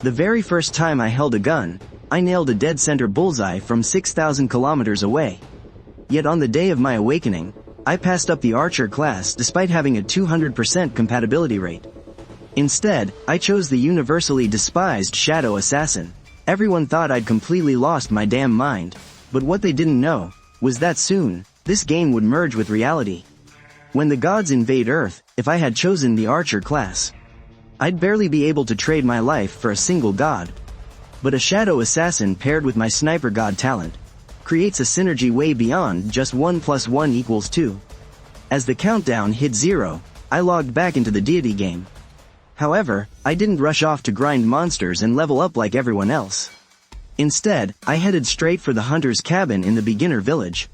The very first time I held a gun, I nailed a dead center bullseye from 6,000 kilometers away. Yet on the day of my awakening, I passed up the archer class despite having a 200% compatibility rate. Instead, I chose the universally despised Shadow Assassin. Everyone thought I'd completely lost my damn mind, but what they didn't know was that soon, this game would merge with reality. When the gods invade Earth, if I had chosen the archer class, I'd barely be able to trade my life for a single god. But a Shadow Assassin paired with my sniper god talent creates a synergy way beyond just 1 + 1 = 2. As the countdown hit 0, I logged back into the deity game. However, I didn't rush off to grind monsters and level up like everyone else. Instead, I headed straight for the hunter's cabin in the beginner village.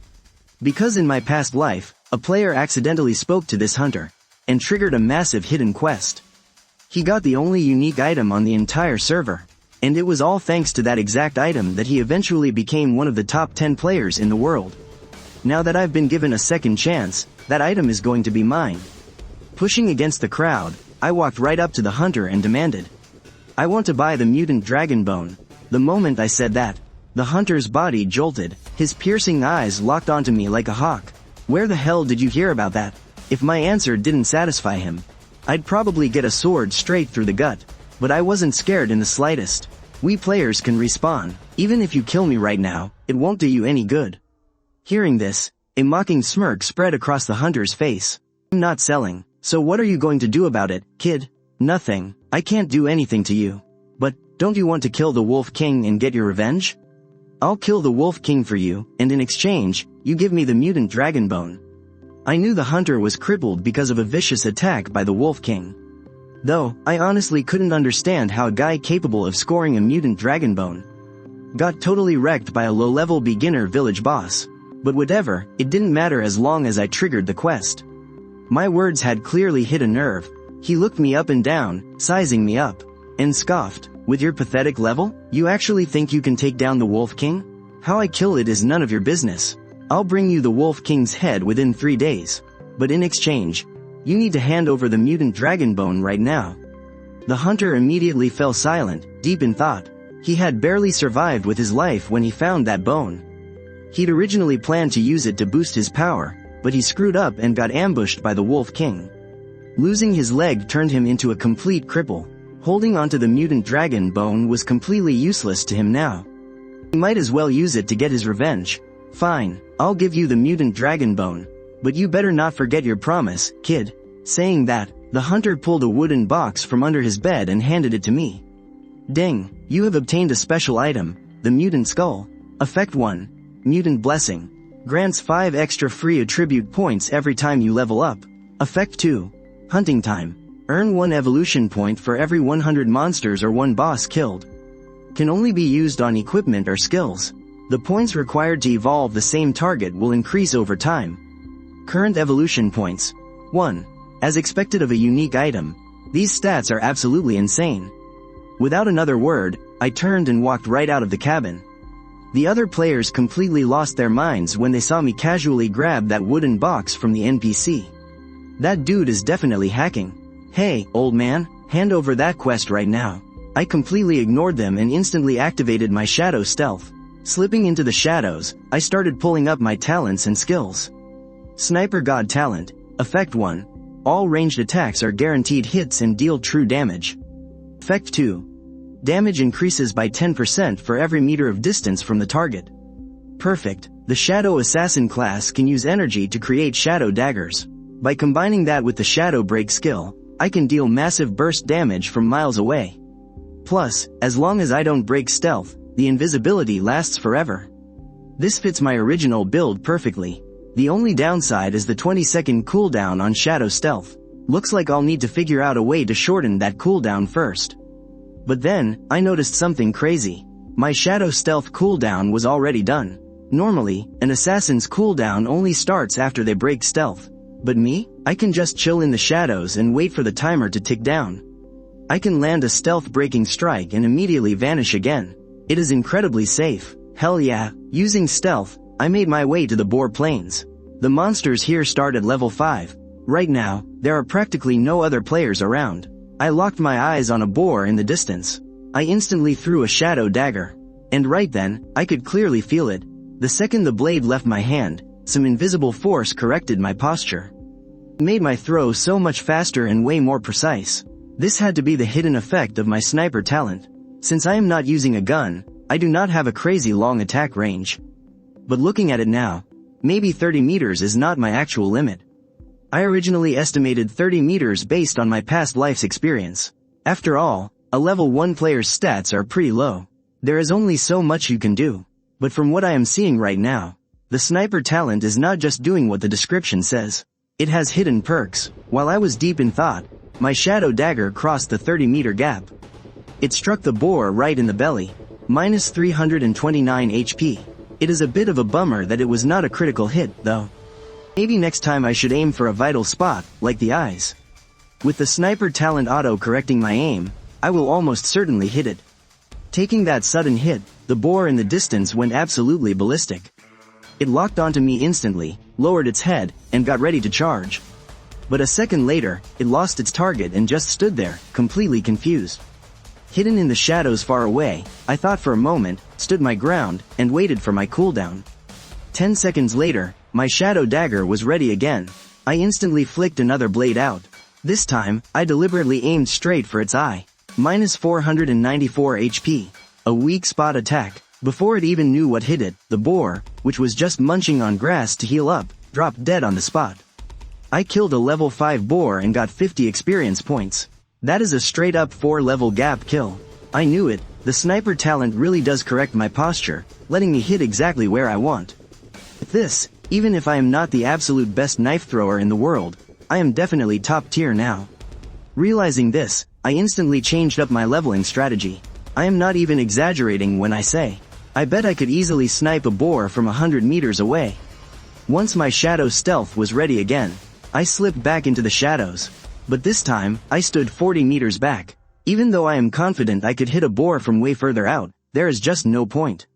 Because in my past life, a player accidentally spoke to this hunter and triggered a massive hidden quest. He got the only unique item on the entire server, and it was all thanks to that exact item that he eventually became one of the top 10 players in the world. Now that I've been given a second chance, that item is going to be mine. Pushing against the crowd, I walked right up to the hunter and demanded, "I want to buy the mutant dragon bone." The moment I said that, the hunter's body jolted, his piercing eyes locked onto me like a hawk. "Where the hell did you hear about that?" If my answer didn't satisfy him, I'd probably get a sword straight through the gut. But I wasn't scared in the slightest. We players can respawn. Even if you kill me right now, it won't do you any good. Hearing this, a mocking smirk spread across the hunter's face. "I'm not selling. So what are you going to do about it, kid?" "Nothing. I can't do anything to you. But, don't you want to kill the Wolf King and get your revenge? I'll kill the Wolf King for you, and in exchange, you give me the mutant dragon bone." I knew the hunter was crippled because of a vicious attack by the Wolf King. Though, I honestly couldn't understand how a guy capable of scoring a mutant dragon bone got totally wrecked by a low-level beginner village boss. But whatever, it didn't matter as long as I triggered the quest. My words had clearly hit a nerve. He looked me up and down, sizing me up, and scoffed, "With your pathetic level, you actually think you can take down the Wolf King? How I kill it is none of your business. I'll bring you the Wolf King's head within 3 days. But in exchange, you need to hand over the mutant dragon bone right now." The hunter immediately fell silent, deep in thought. He had barely survived with his life when he found that bone. He'd originally planned to use it to boost his power, but he screwed up and got ambushed by the Wolf King. Losing his leg turned him into a complete cripple. Holding onto the mutant dragon bone was completely useless to him now. He might as well use it to get his revenge. "Fine, I'll give you the mutant dragon bone. But you better not forget your promise, kid." Saying that, the hunter pulled a wooden box from under his bed and handed it to me. "Ding, you have obtained a special item, the mutant skull. Effect 1. Mutant Blessing. Grants 5 extra free attribute points every time you level up. Effect 2. Hunting Time. Earn 1 evolution point for every 100 monsters or 1 boss killed. Can only be used on equipment or skills. The points required to evolve the same target will increase over time. Current evolution points. 1. As expected of a unique item, these stats are absolutely insane." Without another word, I turned and walked right out of the cabin. The other players completely lost their minds when they saw me casually grab that wooden box from the NPC. That dude is definitely hacking. "Hey, old man, hand over that quest right now." I completely ignored them and instantly activated my shadow stealth. Slipping into the shadows, I started pulling up my talents and skills. Sniper God Talent. Effect 1. All ranged attacks are guaranteed hits and deal true damage. Effect 2. Damage increases by 10% for every meter of distance from the target. Perfect. The Shadow Assassin class can use energy to create shadow daggers. By combining that with the Shadow Break skill, I can deal massive burst damage from miles away. Plus, as long as I don't break stealth, the invisibility lasts forever. This fits my original build perfectly. The only downside is the 20-second cooldown on Shadow Stealth. Looks like I'll need to figure out a way to shorten that cooldown first. But then, I noticed something crazy. My Shadow Stealth cooldown was already done. Normally, an assassin's cooldown only starts after they break stealth. But me? I can just chill in the shadows and wait for the timer to tick down. I can land a stealth-breaking strike and immediately vanish again. It is incredibly safe. Hell yeah, using stealth, I made my way to the Boar Plains. The monsters here start at level 5. Right now, there are practically no other players around. I locked my eyes on a boar in the distance. I instantly threw a shadow dagger. And right then, I could clearly feel it. The second the blade left my hand, some invisible force corrected my posture. It made my throw so much faster and way more precise. This had to be the hidden effect of my sniper talent. Since I am not using a gun, I do not have a crazy long attack range. But looking at it now, maybe 30 meters is not my actual limit. I originally estimated 30 meters based on my past life's experience. After all, a level 1 player's stats are pretty low. There is only so much you can do. But from what I am seeing right now, the sniper talent is not just doing what the description says. It has hidden perks. While I was deep in thought, my shadow dagger crossed the 30-meter gap. It struck the boar right in the belly. Minus 329 HP. It is a bit of a bummer that it was not a critical hit, though. Maybe next time I should aim for a vital spot, like the eyes. With the sniper talent auto-correcting my aim, I will almost certainly hit it. Taking that sudden hit, the boar in the distance went absolutely ballistic. It locked onto me instantly, lowered its head, and got ready to charge. But a second later, it lost its target and just stood there, completely confused. Hidden in the shadows far away, I thought for a moment, stood my ground, and waited for my cooldown. 10 seconds later, my shadow dagger was ready again. I instantly flicked another blade out. This time, I deliberately aimed straight for its eye. Minus 494 HP. A weak spot attack. Before it even knew what hit it, the boar, which was just munching on grass to heal up, dropped dead on the spot. I killed a level 5 boar and got 50 experience points. That is a straight-up 4-level gap kill. I knew it, the sniper talent really does correct my posture, letting me hit exactly where I want. With this, even if I am not the absolute best knife thrower in the world, I am definitely top tier now. Realizing this, I instantly changed up my leveling strategy. I am not even exaggerating when I say, I bet I could easily snipe a boar from 100 meters away. Once my shadow stealth was ready again, I slipped back into the shadows. But this time, I stood 40 meters back. Even though I am confident I could hit a boar from way further out, there is just no point.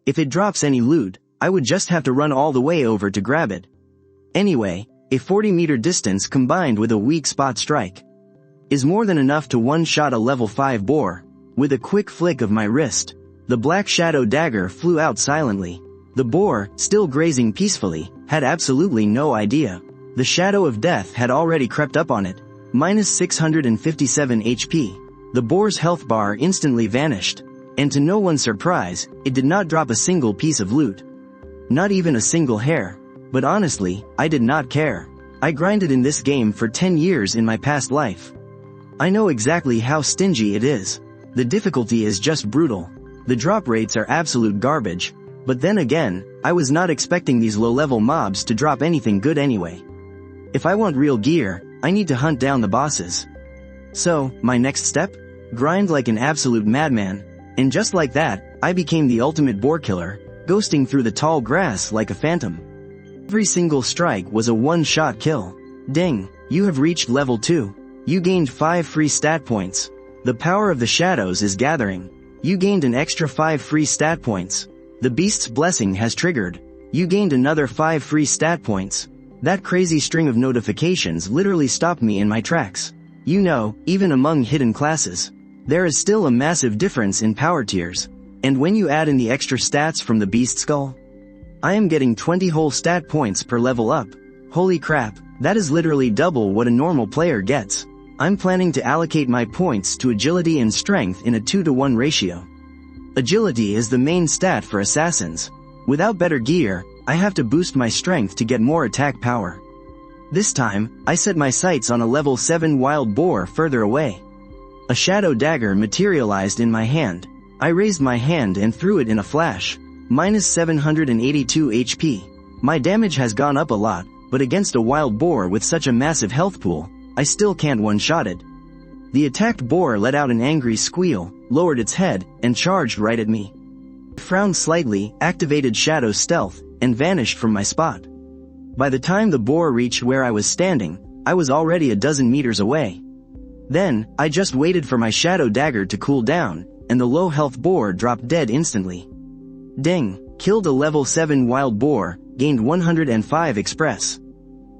If it drops any loot, I would just have to run all the way over to grab it. Anyway, a 40-meter distance combined with a weak spot strike is more than enough to one-shot a level 5 boar. With a quick flick of my wrist, the black shadow dagger flew out silently. The boar, still grazing peacefully, had absolutely no idea. The shadow of death had already crept up on it. Minus 657 HP. The boar's health bar instantly vanished. And to no one's surprise, it did not drop a single piece of loot. Not even a single hair. But honestly, I did not care. I grinded in this game for 10 years in my past life. I know exactly how stingy it is. The difficulty is just brutal. The drop rates are absolute garbage. But then again, I was not expecting these low-level mobs to drop anything good anyway. If I want real gear, I need to hunt down the bosses. So, my next step? Grind like an absolute madman. And just like that, I became the ultimate boar killer, ghosting through the tall grass like a phantom. Every single strike was a one-shot kill. Ding, you have reached level 2. You gained 5 free stat points. The power of the shadows is gathering. You gained an extra 5 free stat points. The beast's blessing has triggered. You gained another 5 free stat points. That crazy string of notifications literally stopped me in my tracks. You know, even among hidden classes, there is still a massive difference in power tiers. And when you add in the extra stats from the beast skull, I am getting 20 whole stat points per level up. Holy crap, that is literally double what a normal player gets. I'm planning to allocate my points to agility and strength in a 2-to-1 ratio. Agility is the main stat for assassins. Without better gear, I have to boost my strength to get more attack power. This time, I set my sights on a level 7 wild boar further away. A shadow dagger materialized in my hand. I raised my hand and threw it in a flash. Minus 782 HP. My damage has gone up a lot, but against a wild boar with such a massive health pool, I still can't one-shot it. The attacked boar let out an angry squeal, lowered its head, and charged right at me. I frowned slightly, activated shadow stealth, and vanished from my spot. By the time the boar reached where I was standing, I was already a dozen meters away. Then, I just waited for my shadow dagger to cool down, and the low health boar dropped dead instantly. Ding, killed a level 7 wild boar, gained 105 express.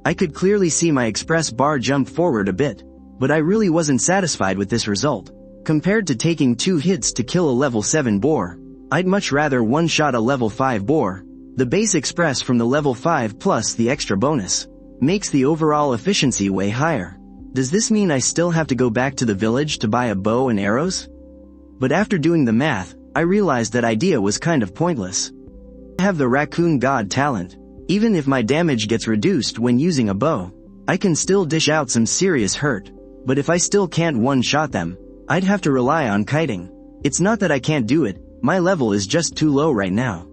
I could clearly see my express bar jump forward a bit, but I really wasn't satisfied with this result. Compared to taking 2 hits to kill a level 7 boar, I'd much rather one-shot a level 5 boar. The base express from the level 5 plus the extra bonus makes the overall efficiency way higher. Does this mean I still have to go back to the village to buy a bow and arrows? But after doing the math, I realized that idea was kind of pointless. I have the raccoon god talent. Even if my damage gets reduced when using a bow, I can still dish out some serious hurt. But if I still can't one-shot them, I'd have to rely on kiting. It's not that I can't do it, my level is just too low right now.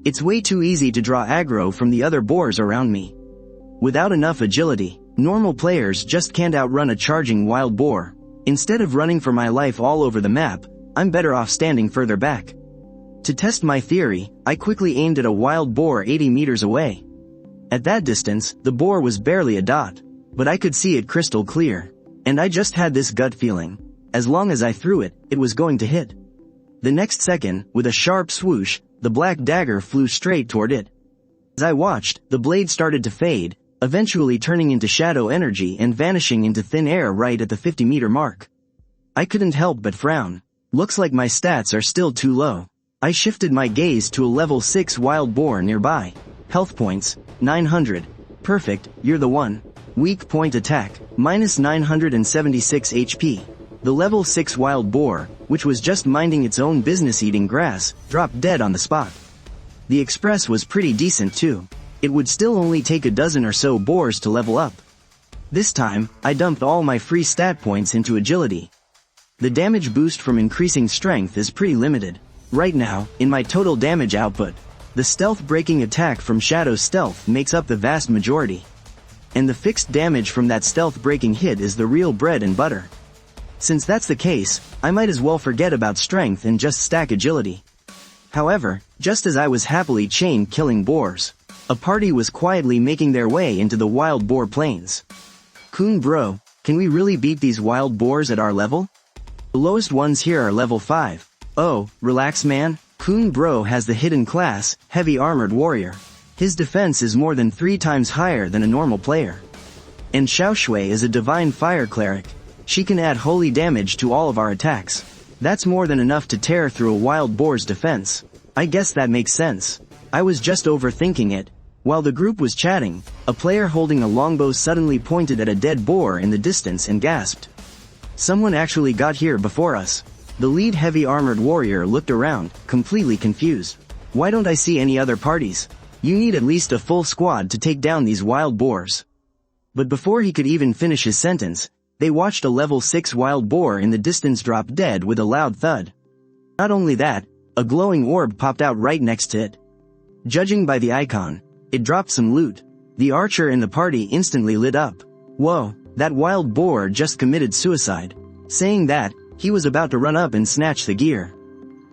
It's way too easy to draw aggro from the other boars around me. Without enough agility, normal players just can't outrun a charging wild boar. Instead of running for my life all over the map, I'm better off standing further back. To test my theory, I quickly aimed at a wild boar 80 meters away. At that distance, the boar was barely a dot, but I could see it crystal clear. And I just had this gut feeling. As long as I threw it, it was going to hit. The next second, with a sharp swoosh, the black dagger flew straight toward it. As I watched, the blade started to fade, eventually turning into shadow energy and vanishing into thin air right at the 50-meter mark. I couldn't help but frown. Looks like my stats are still too low. I shifted my gaze to a level 6 wild boar nearby. Health points, 900. Perfect, you're the one. Weak point attack, minus 976 HP. The level 6 wild boar, which was just minding its own business eating grass, dropped dead on the spot. The express was pretty decent too. It would still only take a dozen or so boars to level up. This time, I dumped all my free stat points into agility. The damage boost from increasing strength is pretty limited. Right now, in my total damage output, the stealth breaking attack from Shadow's stealth makes up the vast majority. And the fixed damage from that stealth breaking hit is the real bread and butter. Since that's the case, I might as well forget about strength and just stack agility. However, just as I was happily chain killing boars, a party was quietly making their way into the wild boar plains. Coon bro, can we really beat these wild boars at our level? The lowest ones here are level 5. Oh, relax man, Coon bro has the hidden class, heavy armored warrior. His defense is more than 3 times higher than a normal player. And Xiao Shui is a divine fire cleric. She can add holy damage to all of our attacks. That's more than enough to tear through a wild boar's defense. I guess that makes sense. I was just overthinking it. While the group was chatting, a player holding a longbow suddenly pointed at a dead boar in the distance and gasped. Someone actually got here before us. The lead heavy armored warrior looked around, completely confused. Why don't I see any other parties? You need at least a full squad to take down these wild boars. But before he could even finish his sentence, they watched a level 6 wild boar in the distance drop dead with a loud thud. Not only that, a glowing orb popped out right next to it. Judging by the icon, it dropped some loot. The archer in the party instantly lit up. Whoa, that wild boar just committed suicide. Saying that, he was about to run up and snatch the gear.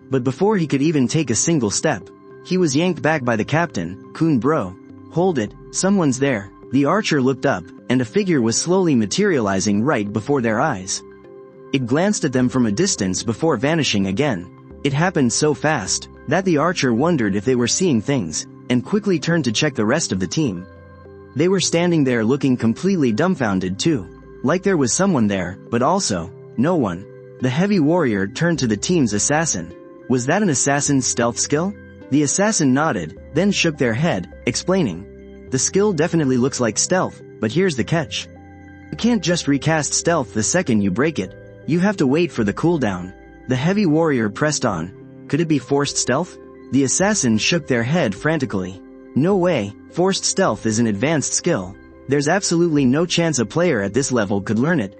But before he could even take a single step, he was yanked back by the captain. Coon bro. Hold it, someone's there. The archer looked up, and a figure was slowly materializing right before their eyes. It glanced at them from a distance before vanishing again. It happened so fast, that the archer wondered if they were seeing things, and quickly turned to check the rest of the team. They were standing there looking completely dumbfounded too. Like there was someone there, but also, no one. The heavy warrior turned to the team's assassin. Was that an assassin's stealth skill? The assassin nodded, then shook their head, explaining. The skill definitely looks like stealth, but here's the catch. You can't just recast stealth the second you break it. You have to wait for the cooldown. The heavy warrior pressed on. Could it be forced stealth? The assassin shook their head frantically. No way, forced stealth is an advanced skill. There's absolutely no chance a player at this level could learn it.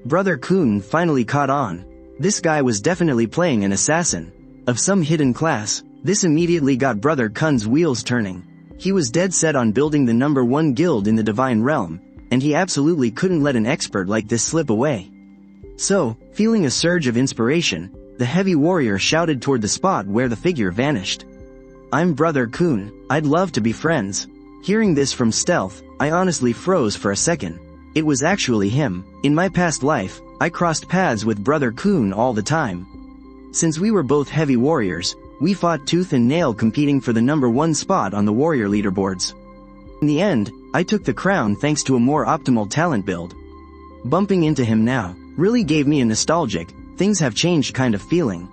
Brother Kun finally caught on. This guy was definitely playing an assassin. Of some hidden class. This immediately got Brother Kun's wheels turning. He was dead set on building the #1 guild in the Divine Realm, and he absolutely couldn't let an expert like this slip away. So, feeling a surge of inspiration, the heavy warrior shouted toward the spot where the figure vanished. I'm Brother Kun, I'd love to be friends. Hearing this from stealth, I honestly froze for a second. It was actually him. In my past life, I crossed paths with Brother Kun all the time. Since we were both heavy warriors, we fought tooth and nail competing for the #1 spot on the warrior leaderboards. In the end, I took the crown thanks to a more optimal talent build. Bumping into him now really gave me a nostalgic, things have changed kind of feeling.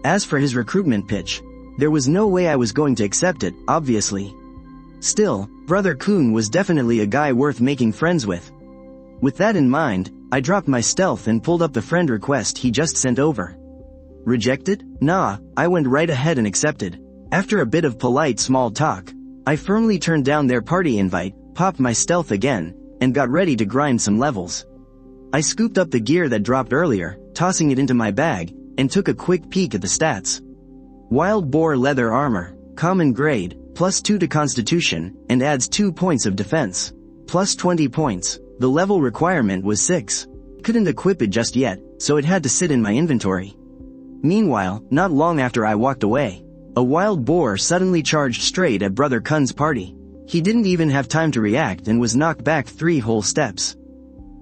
As for his recruitment pitch, there was no way I was going to accept it, obviously. Still, Brother Kun was definitely a guy worth making friends with. With that in mind, I dropped my stealth and pulled up the friend request he just sent over. Rejected? Nah, I went right ahead and accepted. After a bit of polite small talk, I firmly turned down their party invite, popped my stealth again, and got ready to grind some levels. I scooped up the gear that dropped earlier, tossing it into my bag, and took a quick peek at the stats. Wild Boar leather armor, common grade, +2 to constitution, and adds 2 points of defense. +20 points. The level requirement was 6. Couldn't equip it just yet, so it had to sit in my inventory. Meanwhile, not long after I walked away, a wild boar suddenly charged straight at Brother Kun's party. He didn't even have time to react and was knocked back 3 whole steps.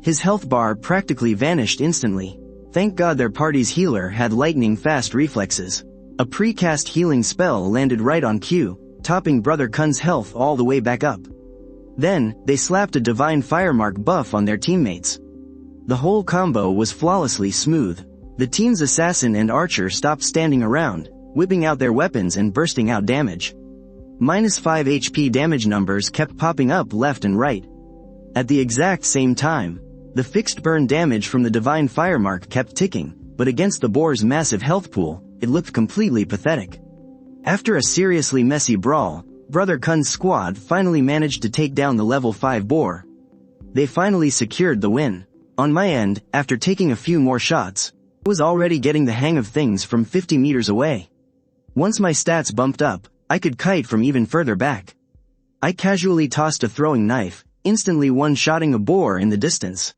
His health bar practically vanished instantly. Thank God their party's healer had lightning-fast reflexes. A precast healing spell landed right on cue, topping Brother Kun's health all the way back up. Then, they slapped a divine firemark buff on their teammates. The whole combo was flawlessly smooth. The team's assassin and archer stopped standing around, whipping out their weapons and bursting out damage. -5 HP damage numbers kept popping up left and right. At the exact same time, the fixed burn damage from the divine firemark kept ticking, but against the boar's massive health pool, it looked completely pathetic. After a seriously messy brawl, Brother Kun's squad finally managed to take down the level 5 boar. They finally secured the win. On my end, after taking a few more shots, I was already getting the hang of things from 50 meters away. Once my stats bumped up, I could kite from even further back. I casually tossed a throwing knife, instantly one-shotting a boar in the distance.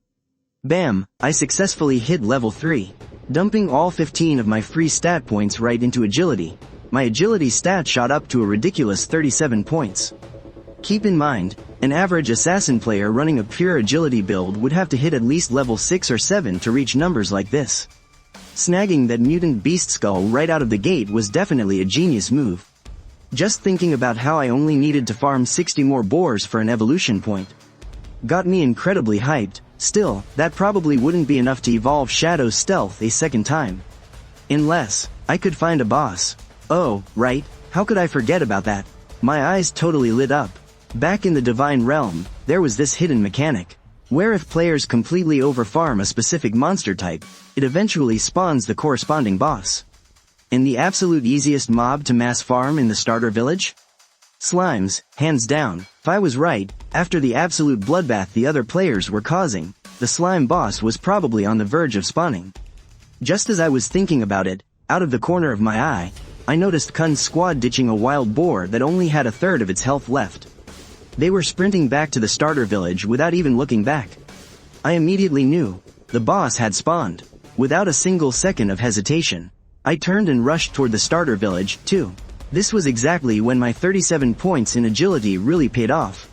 Bam, I successfully hit level 3, dumping all 15 of my free stat points right into agility. My agility stat shot up to a ridiculous 37 points. Keep in mind, an average assassin player running a pure agility build would have to hit at least level 6 or 7 to reach numbers like this. Snagging that mutant beast skull right out of the gate was definitely a genius move. Just thinking about how I only needed to farm 60 more boars for an evolution point got me incredibly hyped. Still, that probably wouldn't be enough to evolve Shadow's stealth a second time. Unless I could find a boss. Oh, right, how could I forget about that? My eyes totally lit up. Back in the Divine Realm, there was this hidden mechanic, where if players completely overfarm a specific monster type, it eventually spawns the corresponding boss. And the absolute easiest mob to mass farm in the starter village? Slimes, hands down. If I was right, after the absolute bloodbath the other players were causing, the slime boss was probably on the verge of spawning. Just as I was thinking about it, out of the corner of my eye, I noticed Kun's squad ditching a wild boar that only had a third of its health left. They were sprinting back to the starter village without even looking back. I immediately knew, the boss had spawned. Without a single second of hesitation, I turned and rushed toward the starter village, too. This was exactly when my 37 points in agility really paid off.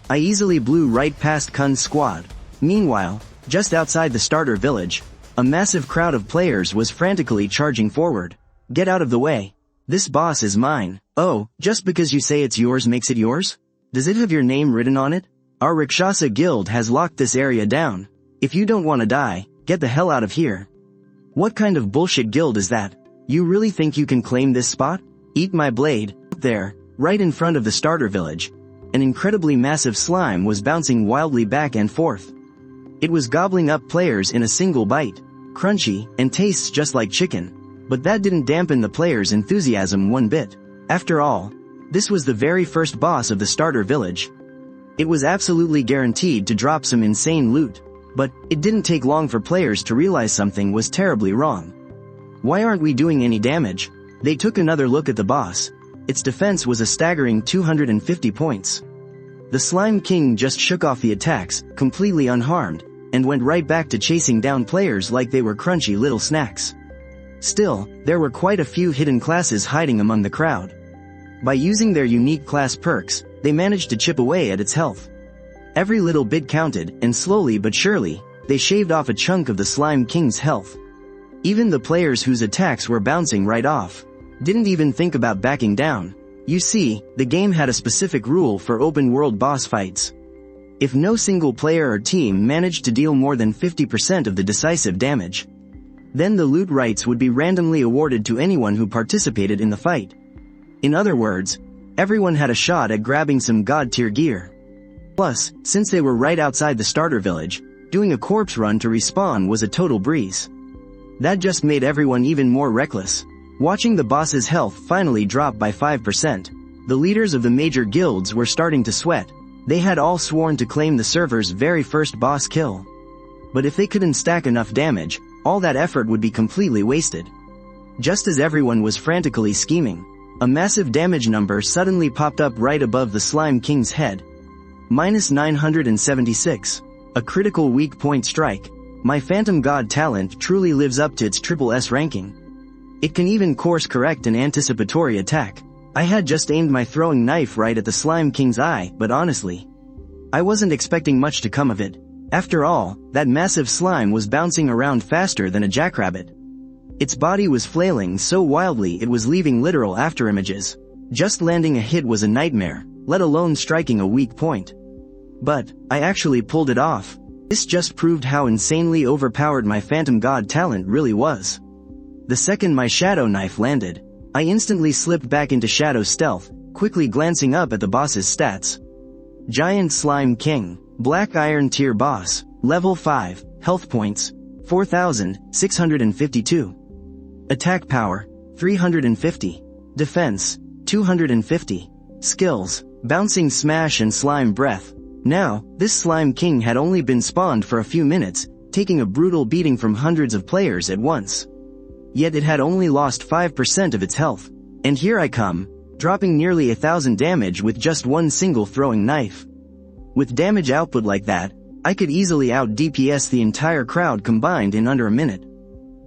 I easily blew right past Kun's squad. Meanwhile, just outside the starter village, a massive crowd of players was frantically charging forward. Get out of the way. This boss is mine. Oh, just because you say it's yours makes it yours? Does it have your name written on it? Our Rakshasa guild has locked this area down. If you don't want to die, get the hell out of here. What kind of bullshit guild is that? You really think you can claim this spot? Eat my blade. There, right in front of the starter village, an incredibly massive slime was bouncing wildly back and forth. It was gobbling up players in a single bite. Crunchy, and tastes just like chicken. But that didn't dampen the players' enthusiasm one bit. After all, this was the very first boss of the starter village. It was absolutely guaranteed to drop some insane loot. But it didn't take long for players to realize something was terribly wrong. Why aren't we doing any damage? They took another look at the boss. Its defense was a staggering 250 points. The Slime King just shook off the attacks, completely unharmed, and went right back to chasing down players like they were crunchy little snacks. Still, there were quite a few hidden classes hiding among the crowd. By using their unique class perks, they managed to chip away at its health. Every little bit counted, and slowly but surely, they shaved off a chunk of the Slime King's health. Even the players whose attacks were bouncing right off didn't even think about backing down. You see, the game had a specific rule for open-world boss fights. If no single player or team managed to deal more than 50% of the decisive damage, Then the loot rights would be randomly awarded to anyone who participated in the fight. In other words, everyone had a shot at grabbing some god-tier gear. Plus, since they were right outside the starter village, doing a corpse run to respawn was a total breeze. That just made everyone even more reckless. Watching the boss's health finally drop by 5%, the leaders of the major guilds were starting to sweat. They had all sworn to claim the server's very first boss kill. But if they couldn't stack enough damage, all that effort would be completely wasted. Just as everyone was frantically scheming, a massive damage number suddenly popped up right above the Slime King's head. -976. A critical weak point strike. My Phantom God talent truly lives up to its SSS ranking. It can even course correct an anticipatory attack. I had just aimed my throwing knife right at the Slime King's eye, but honestly, I wasn't expecting much to come of it. After all, that massive slime was bouncing around faster than a jackrabbit. Its body was flailing so wildly it was leaving literal afterimages. Just landing a hit was a nightmare, let alone striking a weak point. But I actually pulled it off. This just proved how insanely overpowered my Phantom God talent really was. The second my shadow knife landed, I instantly slipped back into shadow stealth, quickly glancing up at the boss's stats. Giant Slime King, Black Iron Tier Boss, Level 5, Health Points, 4,652. Attack Power, 350. Defense, 250. Skills, Bouncing Smash and Slime Breath. Now, this Slime King had only been spawned for a few minutes, taking a brutal beating from hundreds of players at once. Yet it had only lost 5% of its health. And here I come, dropping nearly 1,000 damage with just one single throwing knife. With damage output like that, I could easily out-DPS the entire crowd combined in under a minute.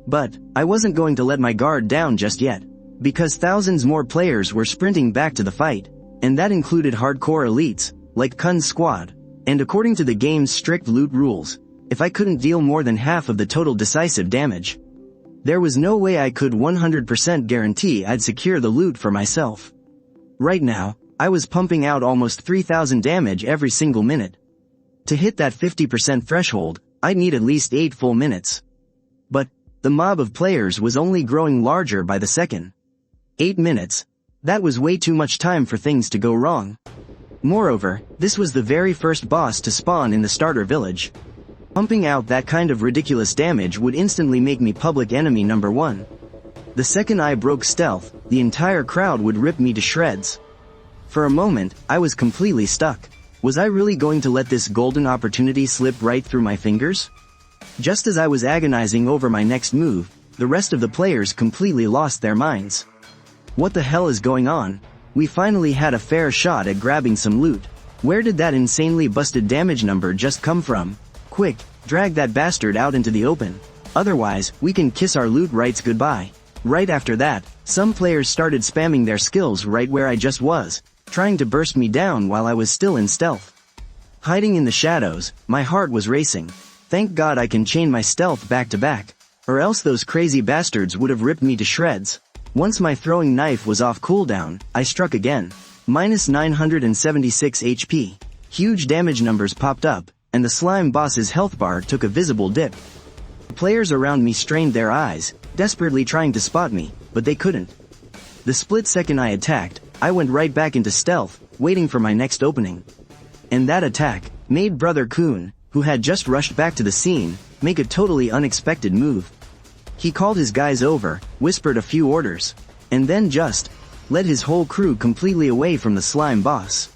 But I wasn't going to let my guard down just yet, because thousands more players were sprinting back to the fight, and that included hardcore elites, like Kun's squad. And according to the game's strict loot rules, if I couldn't deal more than half of the total decisive damage, there was no way I could 100% guarantee I'd secure the loot for myself. Right now, I was pumping out almost 3,000 damage every single minute. To hit that 50% threshold, I'd need at least 8 full minutes. But the mob of players was only growing larger by the second. 8 minutes. That was way too much time for things to go wrong. Moreover, this was the very first boss to spawn in the starter village. Pumping out that kind of ridiculous damage would instantly make me public enemy number 1. The second I broke stealth, the entire crowd would rip me to shreds. For a moment, I was completely stuck. Was I really going to let this golden opportunity slip right through my fingers? Just as I was agonizing over my next move, the rest of the players completely lost their minds. What the hell is going on? We finally had a fair shot at grabbing some loot. Where did that insanely busted damage number just come from? Quick, drag that bastard out into the open. Otherwise, we can kiss our loot rights goodbye. Right after that, some players started spamming their skills right where I just was, trying to burst me down while I was still in stealth. Hiding in the shadows, my heart was racing. Thank God I can chain my stealth back to back, or else those crazy bastards would have ripped me to shreds. Once my throwing knife was off cooldown, I struck again. -976 HP. Huge damage numbers popped up, and the slime boss's health bar took a visible dip. The players around me strained their eyes, desperately trying to spot me, but they couldn't. The split second I attacked, I went right back into stealth, waiting for my next opening. And that attack made Brother Kun, who had just rushed back to the scene, make a totally unexpected move. He called his guys over, whispered a few orders, and then just led his whole crew completely away from the slime boss.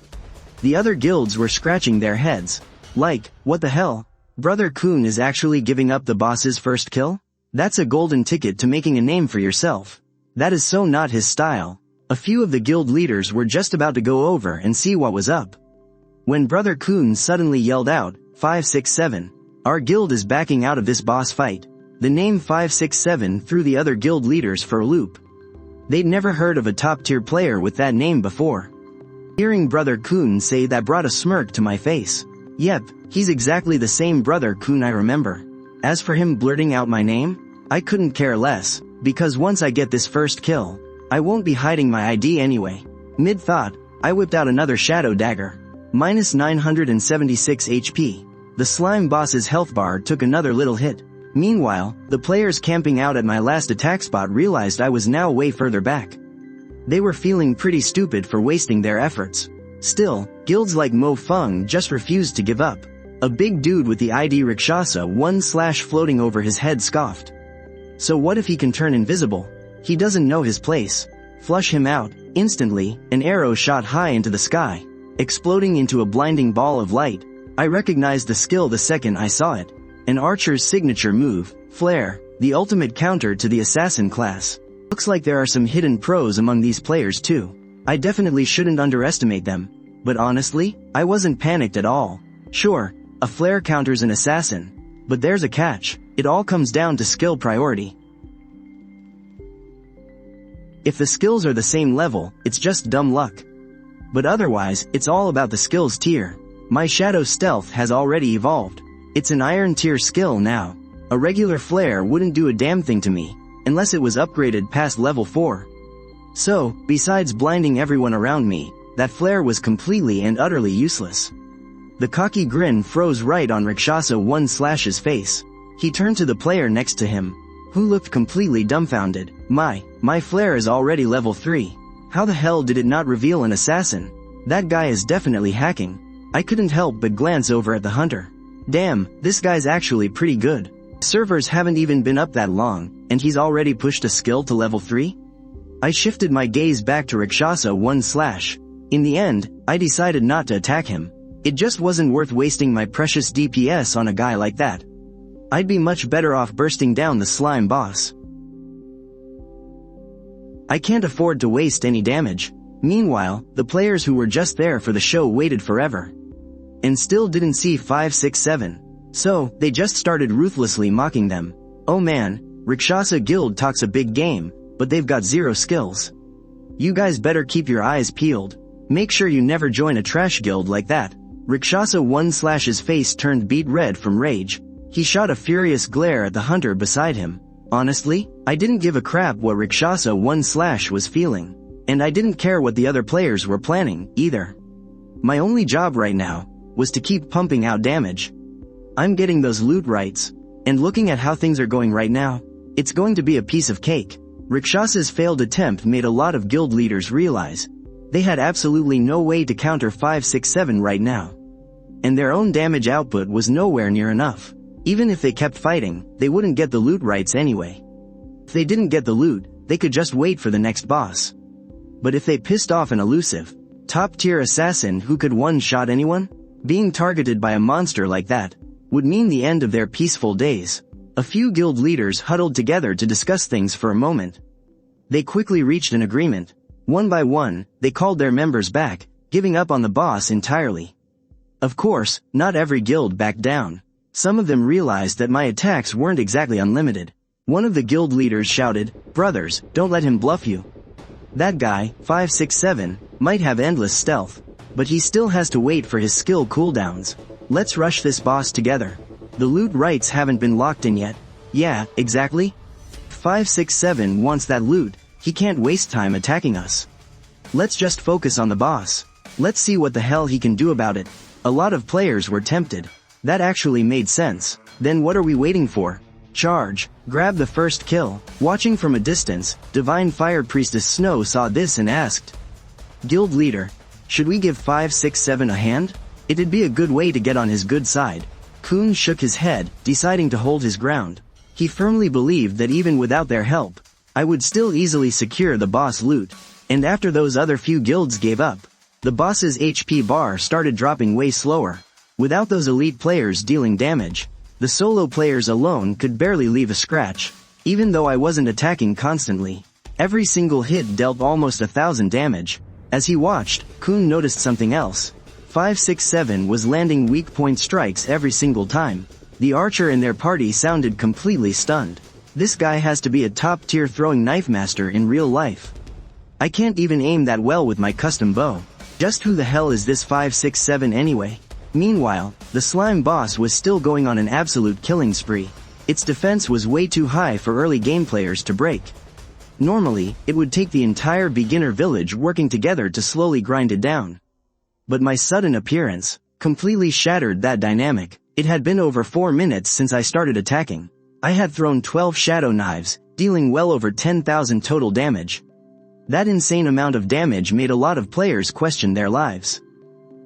The other guilds were scratching their heads. Like, what the hell? Brother Kun is actually giving up the boss's first kill? That's a golden ticket to making a name for yourself. That is so not his style. A few of the guild leaders were just about to go over and see what was up, when Brother Kun suddenly yelled out, 567. Our guild is backing out of this boss fight. The name 567 threw the other guild leaders for a loop. They'd never heard of a top-tier player with that name before. Hearing Brother Kun say that brought a smirk to my face. Yep, he's exactly the same Brother Kun I remember. As for him blurting out my name, I couldn't care less, because once I get this first kill, I won't be hiding my ID anyway. Mid-thought, I whipped out another shadow dagger. -976 HP. The slime boss's health bar took another little hit. Meanwhile, the players camping out at my last attack spot realized I was now way further back. They were feeling pretty stupid for wasting their efforts. Still, guilds like Mo Feng just refused to give up. A big dude with the ID Rakshasa 1/ floating over his head scoffed. So what if he can turn invisible? He doesn't know his place. Flush him out. Instantly, an arrow shot high into the sky, exploding into a blinding ball of light. I recognized the skill the second I saw it. An archer's signature move, Flare, the ultimate counter to the assassin class. Looks like there are some hidden pros among these players too. I definitely shouldn't underestimate them. But honestly, I wasn't panicked at all. Sure, a flare counters an assassin. But there's a catch. It all comes down to skill priority. If the skills are the same level, it's just dumb luck. But otherwise, it's all about the skills tier. My Shadow Stealth has already evolved. It's an Iron tier skill now. A regular flare wouldn't do a damn thing to me, unless it was upgraded past level 4. So, besides blinding everyone around me, that flare was completely and utterly useless. The cocky grin froze right on Rakshasa 1/'s face. He turned to the player next to him, who looked completely dumbfounded. My flare is already level 3. How the hell did it not reveal an assassin? That guy is definitely hacking. I couldn't help but glance over at the hunter. Damn, this guy's actually pretty good. Servers haven't even been up that long, and he's already pushed a skill to level 3? I shifted my gaze back to Rakshasa 1/. In the end, I decided not to attack him. It just wasn't worth wasting my precious DPS on a guy like that. I'd be much better off bursting down the slime boss. I can't afford to waste any damage. Meanwhile, the players who were just there for the show waited forever. And still didn't see 5, 6, 7. So, they just started ruthlessly mocking them. Oh man, Rakshasa Guild talks a big game, but they've got 0 skills. You guys better keep your eyes peeled. Make sure you never join a trash guild like that. Rakshasa 1/'s face turned beet red from rage. He shot a furious glare at the hunter beside him. Honestly, I didn't give a crap what Rakshasa 1/ was feeling. And I didn't care what the other players were planning, either. My only job right now was to keep pumping out damage. I'm getting those loot rights, and looking at how things are going right now, it's going to be a piece of cake. Rakshasa's failed attempt made a lot of guild leaders realize they had absolutely no way to counter 5, 6, 7 right now. And their own damage output was nowhere near enough. Even if they kept fighting, they wouldn't get the loot rights anyway. If they didn't get the loot, they could just wait for the next boss. But if they pissed off an elusive, top-tier assassin who could one-shot anyone, being targeted by a monster like that would mean the end of their peaceful days. A few guild leaders huddled together to discuss things for a moment. They quickly reached an agreement. One by one, they called their members back, giving up on the boss entirely. Of course, not every guild backed down. Some of them realized that my attacks weren't exactly unlimited. One of the guild leaders shouted, "Brothers, don't let him bluff you. That guy, 5, 6, 7, might have endless stealth, but he still has to wait for his skill cooldowns. Let's rush this boss together. The loot rights haven't been locked in yet." Yeah, exactly. 5, 6, 7 wants that loot. He can't waste time attacking us. Let's just focus on the boss. Let's see what the hell he can do about it. A lot of players were tempted. That actually made sense. Then what are we waiting for? Charge. Grab the first kill. Watching from a distance, Divine Fire Priestess Snow saw this and asked, "Guild leader, should we give 5, 6, 7 a hand? It'd be a good way to get on his good side." Kun shook his head, deciding to hold his ground. He firmly believed that even without their help, I would still easily secure the boss loot. And after those other few guilds gave up, the boss's HP bar started dropping way slower. Without those elite players dealing damage, the solo players alone could barely leave a scratch. Even though I wasn't attacking constantly, every single hit dealt almost 1,000 damage. As he watched, Kun noticed something else. 5, 6, 7 was landing weak point strikes every single time. The archer in their party sounded completely stunned. This guy has to be a top-tier throwing knife master in real life. I can't even aim that well with my custom bow. Just who the hell is this 5, 6, 7 anyway? Meanwhile, the slime boss was still going on an absolute killing spree. Its defense was way too high for early game players to break. Normally, it would take the entire beginner village working together to slowly grind it down. But my sudden appearance completely shattered that dynamic. It had been over 4 minutes since I started attacking. I had thrown 12 shadow knives, dealing well over 10,000 total damage. That insane amount of damage made a lot of players question their lives.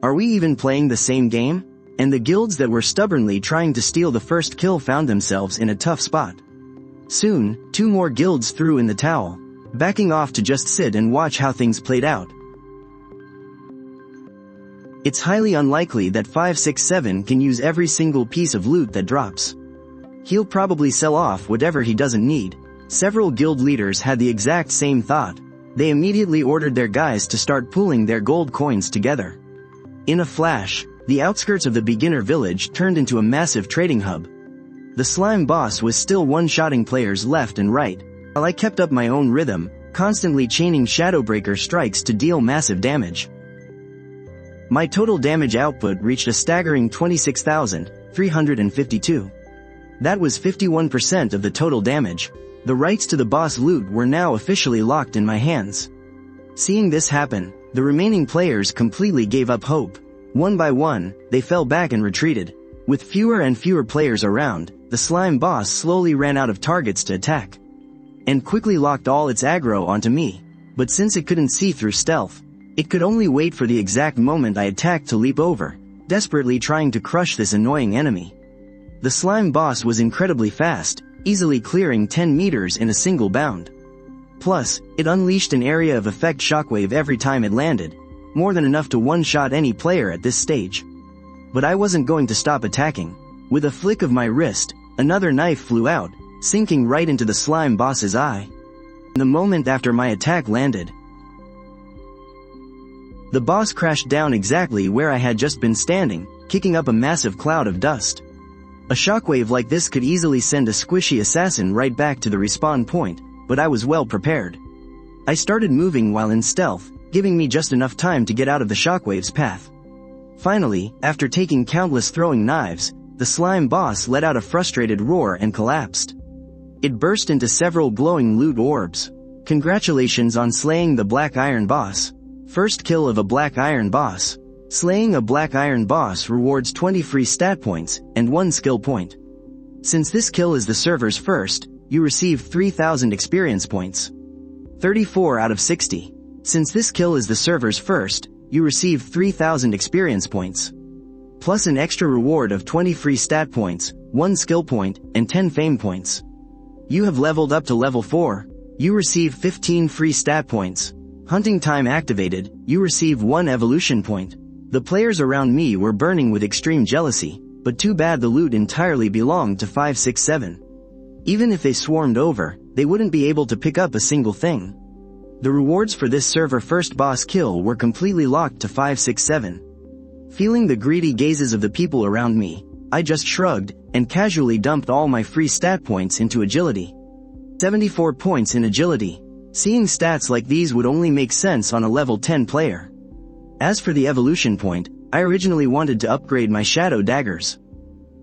Are we even playing the same game? And the guilds that were stubbornly trying to steal the first kill found themselves in a tough spot. Soon, 2 more guilds threw in the towel, backing off to just sit and watch how things played out. It's highly unlikely that 567 can use every single piece of loot that drops. He'll probably sell off whatever he doesn't need. Several guild leaders had the exact same thought. They immediately ordered their guys to start pooling their gold coins together. In a flash, the outskirts of the beginner village turned into a massive trading hub. The slime boss was still one-shotting players left and right, while I kept up my own rhythm, constantly chaining Shadowbreaker strikes to deal massive damage. My total damage output reached a staggering 26,352. That was 51% of the total damage. The rights to the boss loot were now officially locked in my hands. Seeing this happen, the remaining players completely gave up hope. One by one, they fell back and retreated. With fewer and fewer players around, the slime boss slowly ran out of targets to attack, and quickly locked all its aggro onto me. But since it couldn't see through stealth, it could only wait for the exact moment I attacked to leap over, desperately trying to crush this annoying enemy. The slime boss was incredibly fast, easily clearing 10 meters in a single bound. Plus, it unleashed an area of effect shockwave every time it landed, more than enough to one-shot any player at this stage. But I wasn't going to stop attacking. With a flick of my wrist, another knife flew out, sinking right into the slime boss's eye. The moment after my attack landed, the boss crashed down exactly where I had just been standing, kicking up a massive cloud of dust. A shockwave like this could easily send a squishy assassin right back to the respawn point, but I was well prepared. I started moving while in stealth, giving me just enough time to get out of the shockwave's path. Finally, after taking countless throwing knives, the slime boss let out a frustrated roar and collapsed. It burst into several glowing loot orbs. Congratulations on slaying the Black Iron boss. First kill of a Black Iron boss. Slaying a Black Iron boss rewards 20 free stat points and 1 skill point. Since this kill is the server's first, you receive 3,000 experience points. 34 out of 60. Since this kill is the server's first, you receive 3,000 experience points, plus an extra reward of 20 free stat points, 1 skill point, and 10 fame points. You have leveled up to level 4. You receive 15 free stat points. Hunting time activated, you receive 1 evolution point. The players around me were burning with extreme jealousy, but too bad the loot entirely belonged to 567. Even if they swarmed over, they wouldn't be able to pick up a single thing. The rewards for this server first boss kill were completely locked to 567. Feeling the greedy gazes of the people around me, I just shrugged, and casually dumped all my free stat points into agility. 74 points in agility. Seeing stats like these would only make sense on a level 10 player. As for the evolution point, I originally wanted to upgrade my shadow daggers.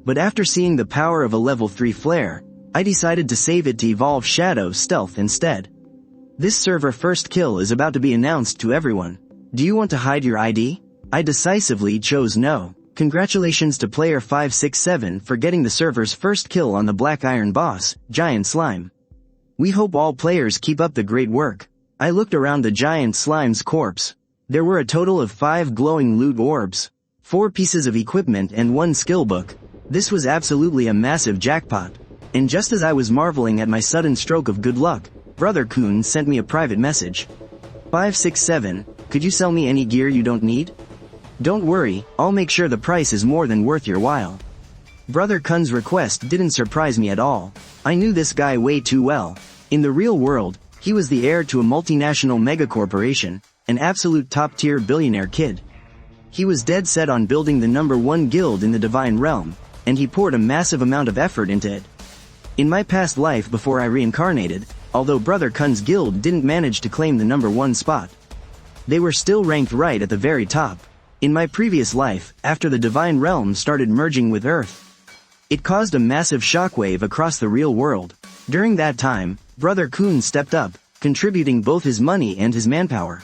But after seeing the power of a level 3 flare, I decided to save it to evolve shadow stealth instead. This server first kill is about to be announced to everyone. Do you want to hide your ID? I decisively chose no. Congratulations to player 567 for getting the server's first kill on the Black Iron boss, Giant Slime. We hope all players keep up the great work. I looked around the Giant Slime's corpse. There were a total of 5 glowing loot orbs, 4 pieces of equipment and 1 skill book. This was absolutely a massive jackpot. And just as I was marveling at my sudden stroke of good luck, Brother Kun sent me a private message. 567, could you sell me any gear you don't need? Don't worry, I'll make sure the price is more than worth your while. Brother Kun's request didn't surprise me at all. I knew this guy way too well. In the real world, he was the heir to a multinational megacorporation, an absolute top-tier billionaire kid. He was dead set on building the #1 guild in the Divine Realm, and he poured a massive amount of effort into it. In my past life before I reincarnated, although Brother Kun's guild didn't manage to claim the #1 spot, they were still ranked right at the very top. In my previous life, after the Divine Realm started merging with Earth, it caused a massive shockwave across the real world. During that time, Brother Kun stepped up, contributing both his money and his manpower.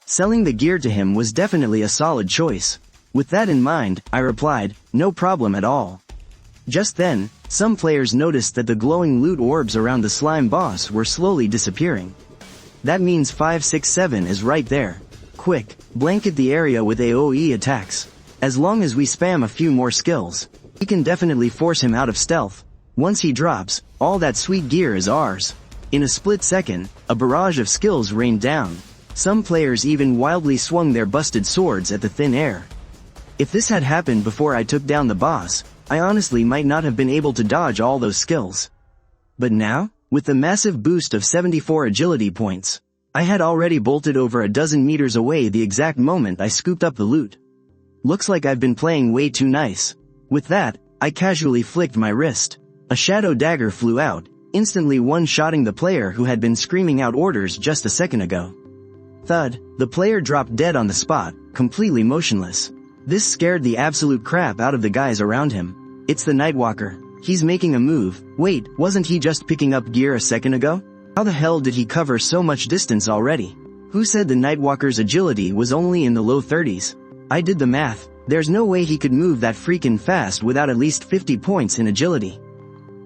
Selling the gear to him was definitely a solid choice. With that in mind, I replied, no problem at all. Just then, Some players noticed that the glowing loot orbs around the slime boss were slowly disappearing. That means 567 is right there. Quick, blanket the area with AoE attacks. As long as we spam a few more skills, we can definitely force him out of stealth. Once he drops, all that sweet gear is ours. In a split second, a barrage of skills rained down. Some players even wildly swung their busted swords at the thin air. If this had happened before I took down the boss, I honestly might not have been able to dodge all those skills. But now, with the massive boost of 74 agility points, I had already bolted over a dozen meters away the exact moment I scooped up the loot. Looks like I've been playing way too nice. With that, I casually flicked my wrist. A shadow dagger flew out, instantly one-shotting the player who had been screaming out orders just a second ago. Thud, the player dropped dead on the spot, completely motionless. This scared the absolute crap out of the guys around him. It's the Nightwalker. He's making a move. Wait, wasn't he just picking up gear a second ago? How the hell did he cover so much distance already? Who said the Nightwalker's agility was only in the low 30s? I did the math. There's no way he could move that freaking fast without at least 50 points in agility.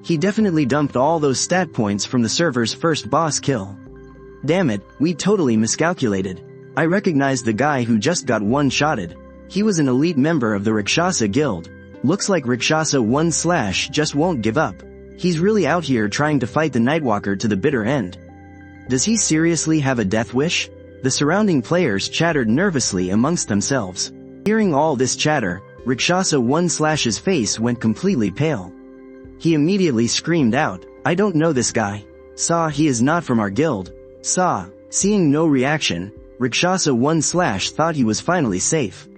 He definitely dumped all those stat points from the server's first boss kill. Damn it, we totally miscalculated. I recognized the guy who just got one-shotted. He was an elite member of the Rakshasa Guild. Looks like Rakshasa 1/ just won't give up. He's really out here trying to fight the Nightwalker to the bitter end. Does he seriously have a death wish? The surrounding players chattered nervously amongst themselves. Hearing all this chatter, Rakshasa 1/'s face went completely pale. He immediately screamed out, "I don't know this guy. He is not from our guild." Seeing no reaction, Rakshasa 1/ thought he was finally safe.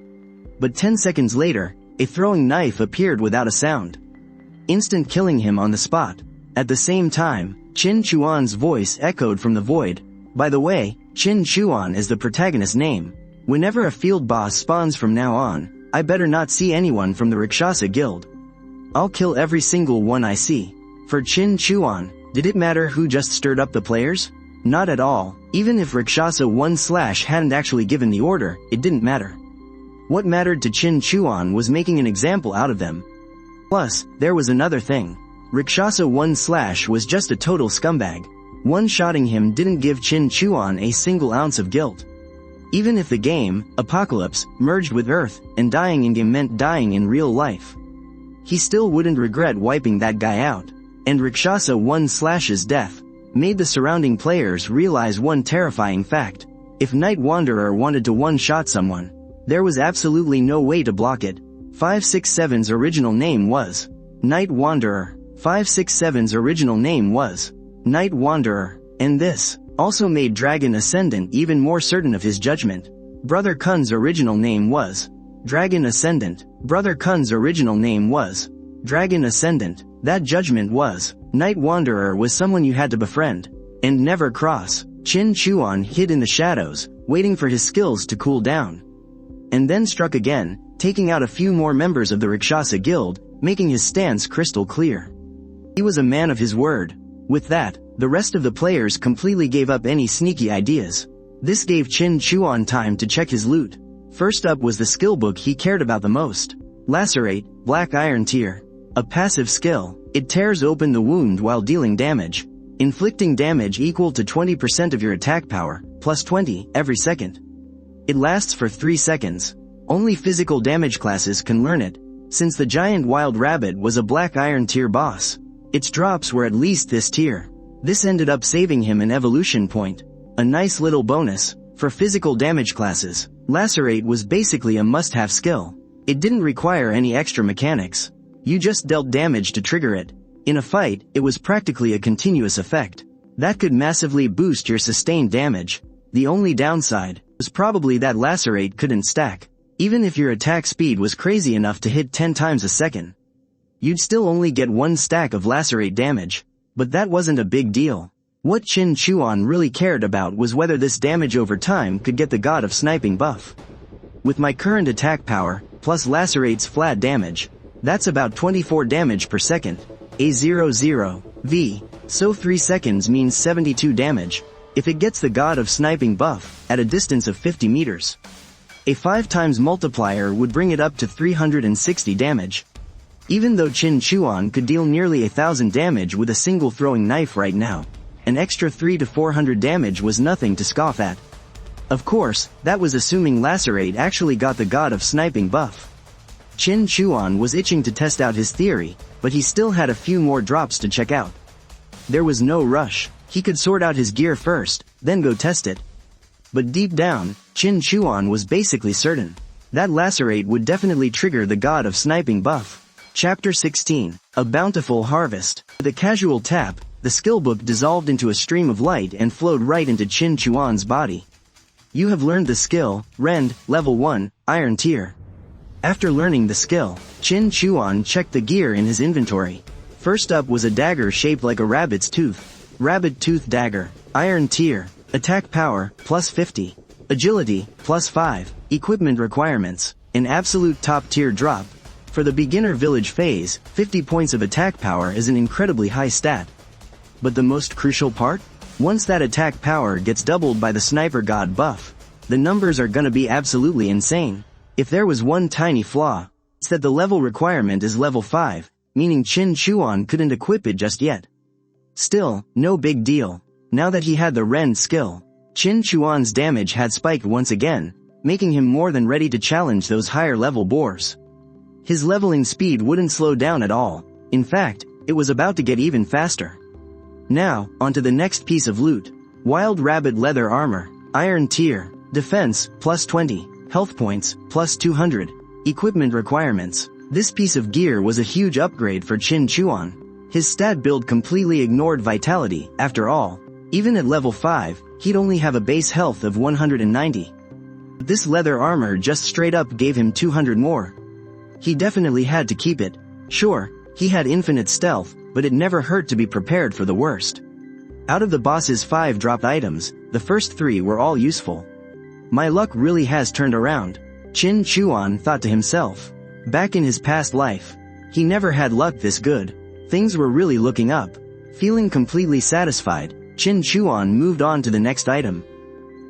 But 10 seconds later, a throwing knife appeared without a sound, instant killing him on the spot. At the same time, Qin Chuan's voice echoed from the void. By the way, Qin Chuan is the protagonist's name. Whenever a field boss spawns from now on, I better not see anyone from the Rakshasa Guild. I'll kill every single one I see. For Qin Chuan, did it matter who just stirred up the players? Not at all. Even if Rakshasa 1/ hadn't actually given the order, it didn't matter. What mattered to Qin Chuan was making an example out of them. Plus, there was another thing. Rakshasa 1/ was just a total scumbag. One-shotting him didn't give Qin Chuan a single ounce of guilt. Even if the game, Apocalypse, merged with Earth, and dying in-game meant dying in real life, he still wouldn't regret wiping that guy out. And Rakshasa 1/'s death made the surrounding players realize one terrifying fact. If Night Wanderer wanted to one-shot someone, there was absolutely no way to block it. 567's original name was Night Wanderer. 567's original name was Night Wanderer. And this also made Dragon Ascendant even more certain of his judgment. Brother Kun's original name was Dragon Ascendant. Brother Kun's original name was Dragon Ascendant. That judgment was, Night Wanderer was someone you had to befriend and never cross. Qin Chuan hid in the shadows, waiting for his skills to cool down, and then struck again, taking out a few more members of the Rakshasa Guild, making his stance crystal clear. He was a man of his word. With that, the rest of the players completely gave up any sneaky ideas. This gave Qin Chuan time to check his loot. First up was the skill book he cared about the most. Lacerate, Black Iron Tier. A passive skill. It tears open the wound while dealing damage, inflicting damage equal to 20% of your attack power, plus 20, every second. It lasts for 3 seconds. Only physical damage classes can learn it, since the giant wild rabbit was a Black Iron Tier boss. Its drops were at least this tier. This ended up saving him an evolution point. A nice little bonus. For physical damage classes, Lacerate was basically a must-have skill. It didn't require any extra mechanics. You just dealt damage to trigger it. In a fight, it was practically a continuous effect. That could massively boost your sustained damage. The only downside was probably that Lacerate couldn't stack. Even if your attack speed was crazy enough to hit 10 times a second, you'd still only get 1 stack of Lacerate damage. But that wasn't a big deal. What Qin Chuan really cared about was whether this damage over time could get the God of Sniping buff. With my current attack power, plus Lacerate's flat damage, that's about 24 damage per second. A00V. So 3 seconds means 72 damage. If it gets the God of Sniping buff, at a distance of 50 meters. A 5 times multiplier would bring it up to 360 damage. Even though Qin Chuan could deal nearly 1,000 damage with a single throwing knife right now, an extra 300 to 400 damage was nothing to scoff at. Of course, that was assuming Lacerate actually got the God of Sniping buff. Qin Chuan was itching to test out his theory, but he still had a few more drops to check out. There was no rush, he could sort out his gear first, then go test it. But deep down, Qin Chuan was basically certain that Lacerate would definitely trigger the God of Sniping buff. Chapter 16, A Bountiful Harvest. With a casual tap, the skill book dissolved into a stream of light and flowed right into Qin Chuan's body. You have learned the skill, Rend, Level 1, Iron Tier. After learning the skill, Qin Chuan checked the gear in his inventory. First up was a dagger shaped like a rabbit's tooth. Rabbit Tooth Dagger, Iron Tier, Attack Power, plus 50. Agility, plus 5. Equipment requirements, an absolute top tier drop. For the beginner village phase, 50 points of attack power is an incredibly high stat. But the most crucial part? Once that attack power gets doubled by the Sniper God buff, the numbers are gonna be absolutely insane. If there was one tiny flaw, it's that the level requirement is level 5, meaning Qin Chuan couldn't equip it just yet. Still, no big deal. Now that he had the Rend skill, Qin Chuan's damage had spiked once again, making him more than ready to challenge those higher level boars. His leveling speed wouldn't slow down at all. In fact, it was about to get even faster. Now, onto the next piece of loot. Wild Rabbit Leather Armor, Iron Tier, Defense, plus 20, Health Points, plus 200, Equipment Requirements. This piece of gear was a huge upgrade for Qin Chuan. His stat build completely ignored Vitality, after all. Even at level 5, he'd only have a base health of 190. But this leather armor just straight up gave him 200 more. He definitely had to keep it. Sure, he had infinite stealth, but it never hurt to be prepared for the worst. Out of the boss's 5 dropped items, the first 3 were all useful. My luck really has turned around, Qin Chuan thought to himself. Back in his past life, he never had luck this good. Things were really looking up. Feeling completely satisfied, Qin Chuan moved on to the next item.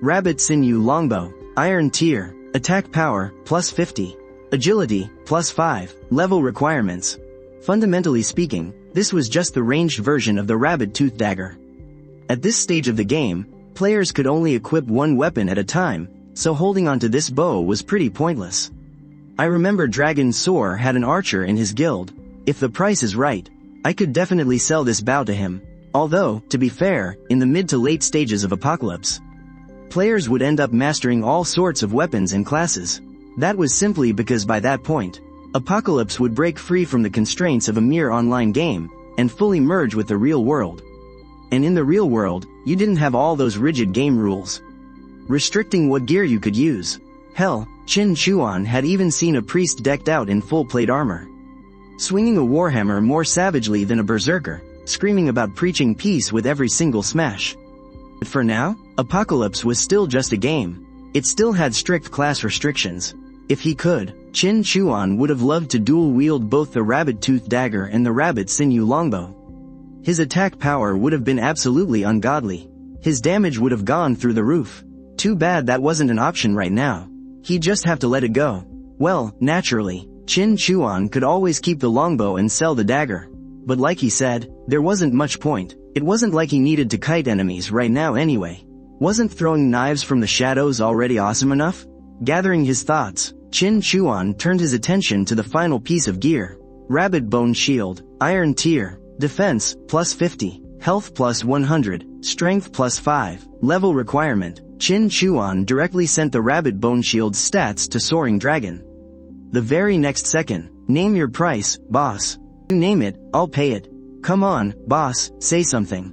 Rabbit Sinew Longbow, Iron Tier, Attack Power, plus 50. Agility, plus 5, level requirements. Fundamentally speaking, this was just the ranged version of the Rabbit Tooth Dagger. At this stage of the game, players could only equip one weapon at a time, so holding onto this bow was pretty pointless. I remember Dragon Soar had an archer in his guild. If the price is right, I could definitely sell this bow to him. Although, to be fair, in the mid to late stages of Apocalypse, players would end up mastering all sorts of weapons and classes. That was simply because by that point, Apocalypse would break free from the constraints of a mere online game, and fully merge with the real world. And in the real world, you didn't have all those rigid game rules, restricting what gear you could use. Hell, Qin Chuan had even seen a priest decked out in full plate armor, swinging a warhammer more savagely than a berserker, screaming about preaching peace with every single smash. But for now, Apocalypse was still just a game. It still had strict class restrictions. If he could, Qin Chuan would have loved to dual-wield both the Rabbit Tooth Dagger and the Rabbit Sinew Longbow. His attack power would have been absolutely ungodly. His damage would have gone through the roof. Too bad that wasn't an option right now. He'd just have to let it go. Well, naturally, Qin Chuan could always keep the longbow and sell the dagger. But like he said, there wasn't much point. It wasn't like he needed to kite enemies right now anyway. Wasn't throwing knives from the shadows already awesome enough? Gathering his thoughts, Qin Chuan turned his attention to the final piece of gear. Rabbit Bone Shield, Iron Tier, Defense, plus 50, Health plus 100, Strength plus 5, Level Requirement. Qin Chuan directly sent the Rabbit Bone Shield's stats to Soaring Dragon. The very next second, name your price, boss. You name it, I'll pay it. Come on, boss, say something.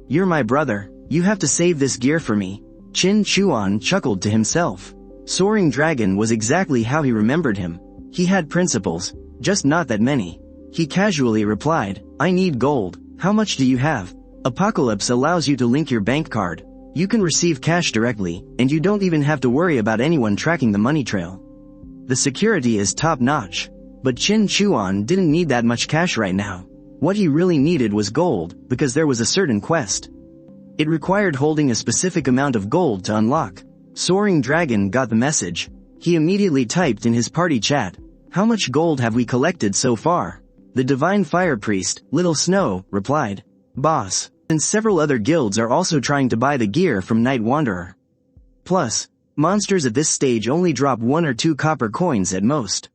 You're my brother, you have to save this gear for me. Qin Chuan chuckled to himself. Soaring Dragon was exactly how he remembered him. He had principles, just not that many. He casually replied, I need gold. How much do you have? Apocalypse allows you to link your bank card. You can receive cash directly, and you don't even have to worry about anyone tracking the money trail. The security is top-notch. But Qin Chuan didn't need that much cash right now. What he really needed was gold, because there was a certain quest. It required holding a specific amount of gold to unlock. Soaring Dragon got the message. He immediately typed in his party chat, How much gold have we collected so far? The divine fire priest, Little Snow, replied. Boss, and several other guilds are also trying to buy the gear from Night Wanderer. Plus, monsters at this stage only drop 1 or 2 copper coins at most.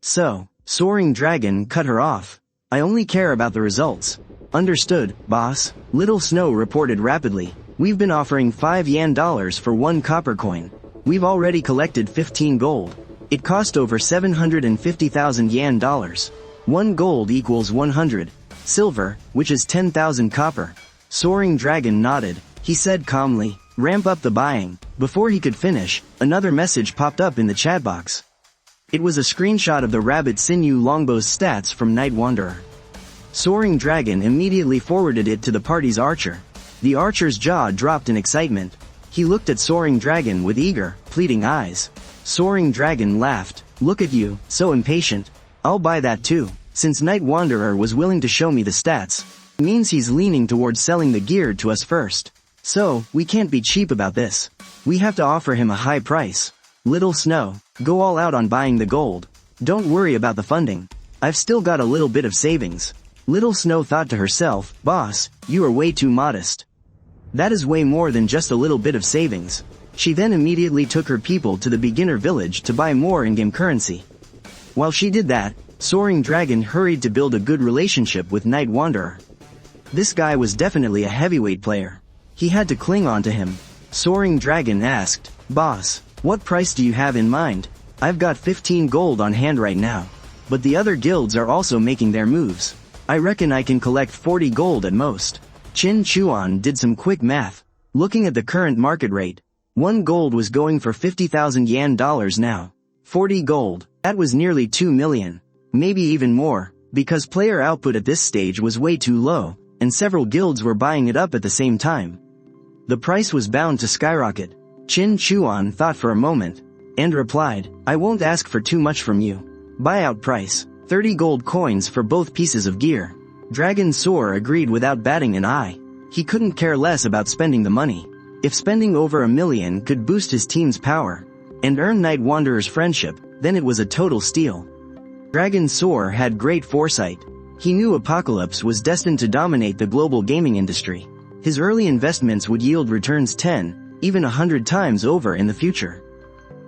So, Soaring Dragon cut her off. I only care about the results. Understood, boss, Little Snow reported rapidly. We've been offering 5 yen dollars for 1 copper coin. We've already collected 15 gold. It cost over 750,000 yen dollars. 1 gold equals 100 silver, which is 10,000 copper. Soaring Dragon nodded. He said calmly, ramp up the buying. Before he could finish, another message popped up in the chat box. It was a screenshot of the rabbit sinew longbow's stats from Night Wanderer. Soaring Dragon immediately forwarded it to the party's archer. The archer's jaw dropped in excitement. He looked at Soaring Dragon with eager, pleading eyes. Soaring Dragon laughed. Look at you, so impatient. I'll buy that too. Since Night Wanderer was willing to show me the stats, it means he's leaning towards selling the gear to us first. So, we can't be cheap about this. We have to offer him a high price. Little Snow, go all out on buying the gold. Don't worry about the funding. I've still got a little bit of savings. Little Snow thought to herself, boss, you are way too modest. That is way more than just a little bit of savings. She then immediately took her people to the beginner village to buy more in-game currency. While she did that, Soaring Dragon hurried to build a good relationship with Night Wanderer. This guy was definitely a heavyweight player. He had to cling on to him. Soaring Dragon asked, boss, what price do you have in mind? I've got 15 gold on hand right now. But the other guilds are also making their moves. I reckon I can collect 40 gold at most. Chin Chuan did some quick math. Looking at the current market rate, 1 gold was going for 50,000 yen dollars now. 40 gold, that was nearly 2 million. Maybe even more, because player output at this stage was way too low, and several guilds were buying it up at the same time. The price was bound to skyrocket. Chin Chuan thought for a moment, and replied, I won't ask for too much from you. Buyout price, 30 gold coins for both pieces of gear. Dragon Soar agreed without batting an eye. He couldn't care less about spending the money. If spending over 1 million could boost his team's power, and earn Night Wanderer's friendship, then it was a total steal. Dragon Soar had great foresight. He knew Apocalypse was destined to dominate the global gaming industry. His early investments would yield returns 10, even 100 times over in the future.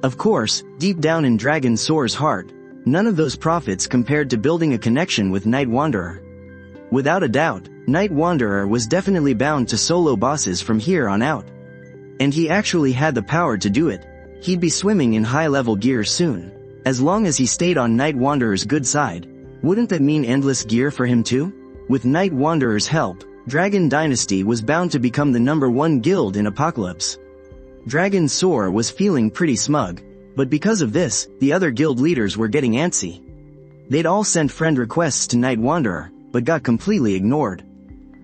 Of course, deep down in Dragon Soar's heart, none of those profits compared to building a connection with Night Wanderer. Without a doubt, Night Wanderer was definitely bound to solo bosses from here on out. And he actually had the power to do it. He'd be swimming in high-level gear soon. As long as he stayed on Night Wanderer's good side, wouldn't that mean endless gear for him too? With Night Wanderer's help, Dragon Dynasty was bound to become the #1 guild in Apocalypse. Dragon Soar was feeling pretty smug, but because of this, the other guild leaders were getting antsy. They'd all sent friend requests to Night Wanderer, but got completely ignored.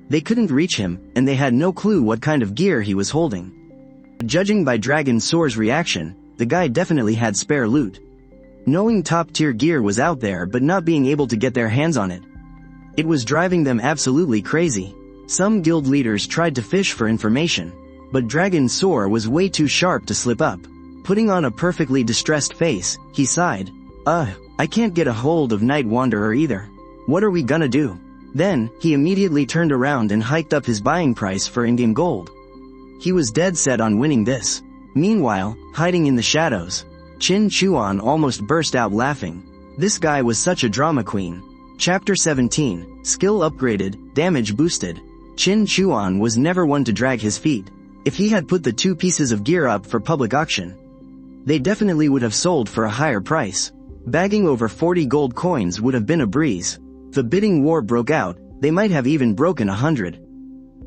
They couldn't reach him, and they had no clue what kind of gear he was holding. Judging by Dragon Soar's reaction, the guy definitely had spare loot. Knowing top-tier gear was out there but not being able to get their hands on it, it was driving them absolutely crazy. Some guild leaders tried to fish for information, but Dragon Soar was way too sharp to slip up. Putting on a perfectly distressed face, he sighed. I can't get a hold of Night Wanderer either. What are we gonna do? Then, he immediately turned around and hiked up his buying price for in-game gold. He was dead set on winning this. Meanwhile, hiding in the shadows, Chin Chuan almost burst out laughing. This guy was such a drama queen. Chapter 17, Skill Upgraded, Damage Boosted. Chin Chuan was never one to drag his feet. If he had put the 2 pieces of gear up for public auction, they definitely would have sold for a higher price. Bagging over 40 gold coins would have been a breeze. If the bidding war broke out, they might have even broken 100.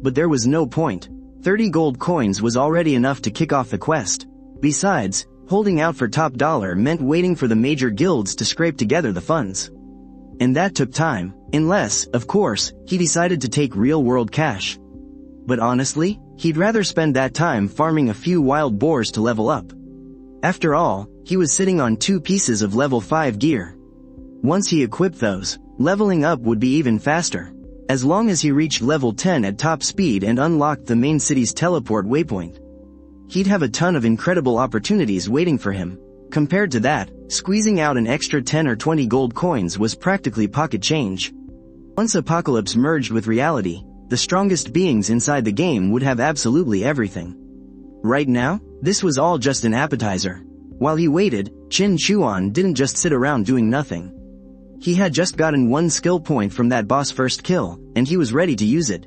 But there was no point. 30 gold coins was already enough to kick off the quest. Besides, holding out for top dollar meant waiting for the major guilds to scrape together the funds. And that took time, unless, of course, he decided to take real-world cash. But honestly, he'd rather spend that time farming a few wild boars to level up. After all, he was sitting on 2 pieces of level 5 gear. Once he equipped those, leveling up would be even faster. As long as he reached level 10 at top speed and unlocked the main city's teleport waypoint, he'd have a ton of incredible opportunities waiting for him. Compared to that, squeezing out an extra 10 or 20 gold coins was practically pocket change. Once Apocalypse merged with reality, the strongest beings inside the game would have absolutely everything. Right now, this was all just an appetizer. While he waited, Qin Chuan didn't just sit around doing nothing. He had just gotten one skill point from that boss first kill, and he was ready to use it.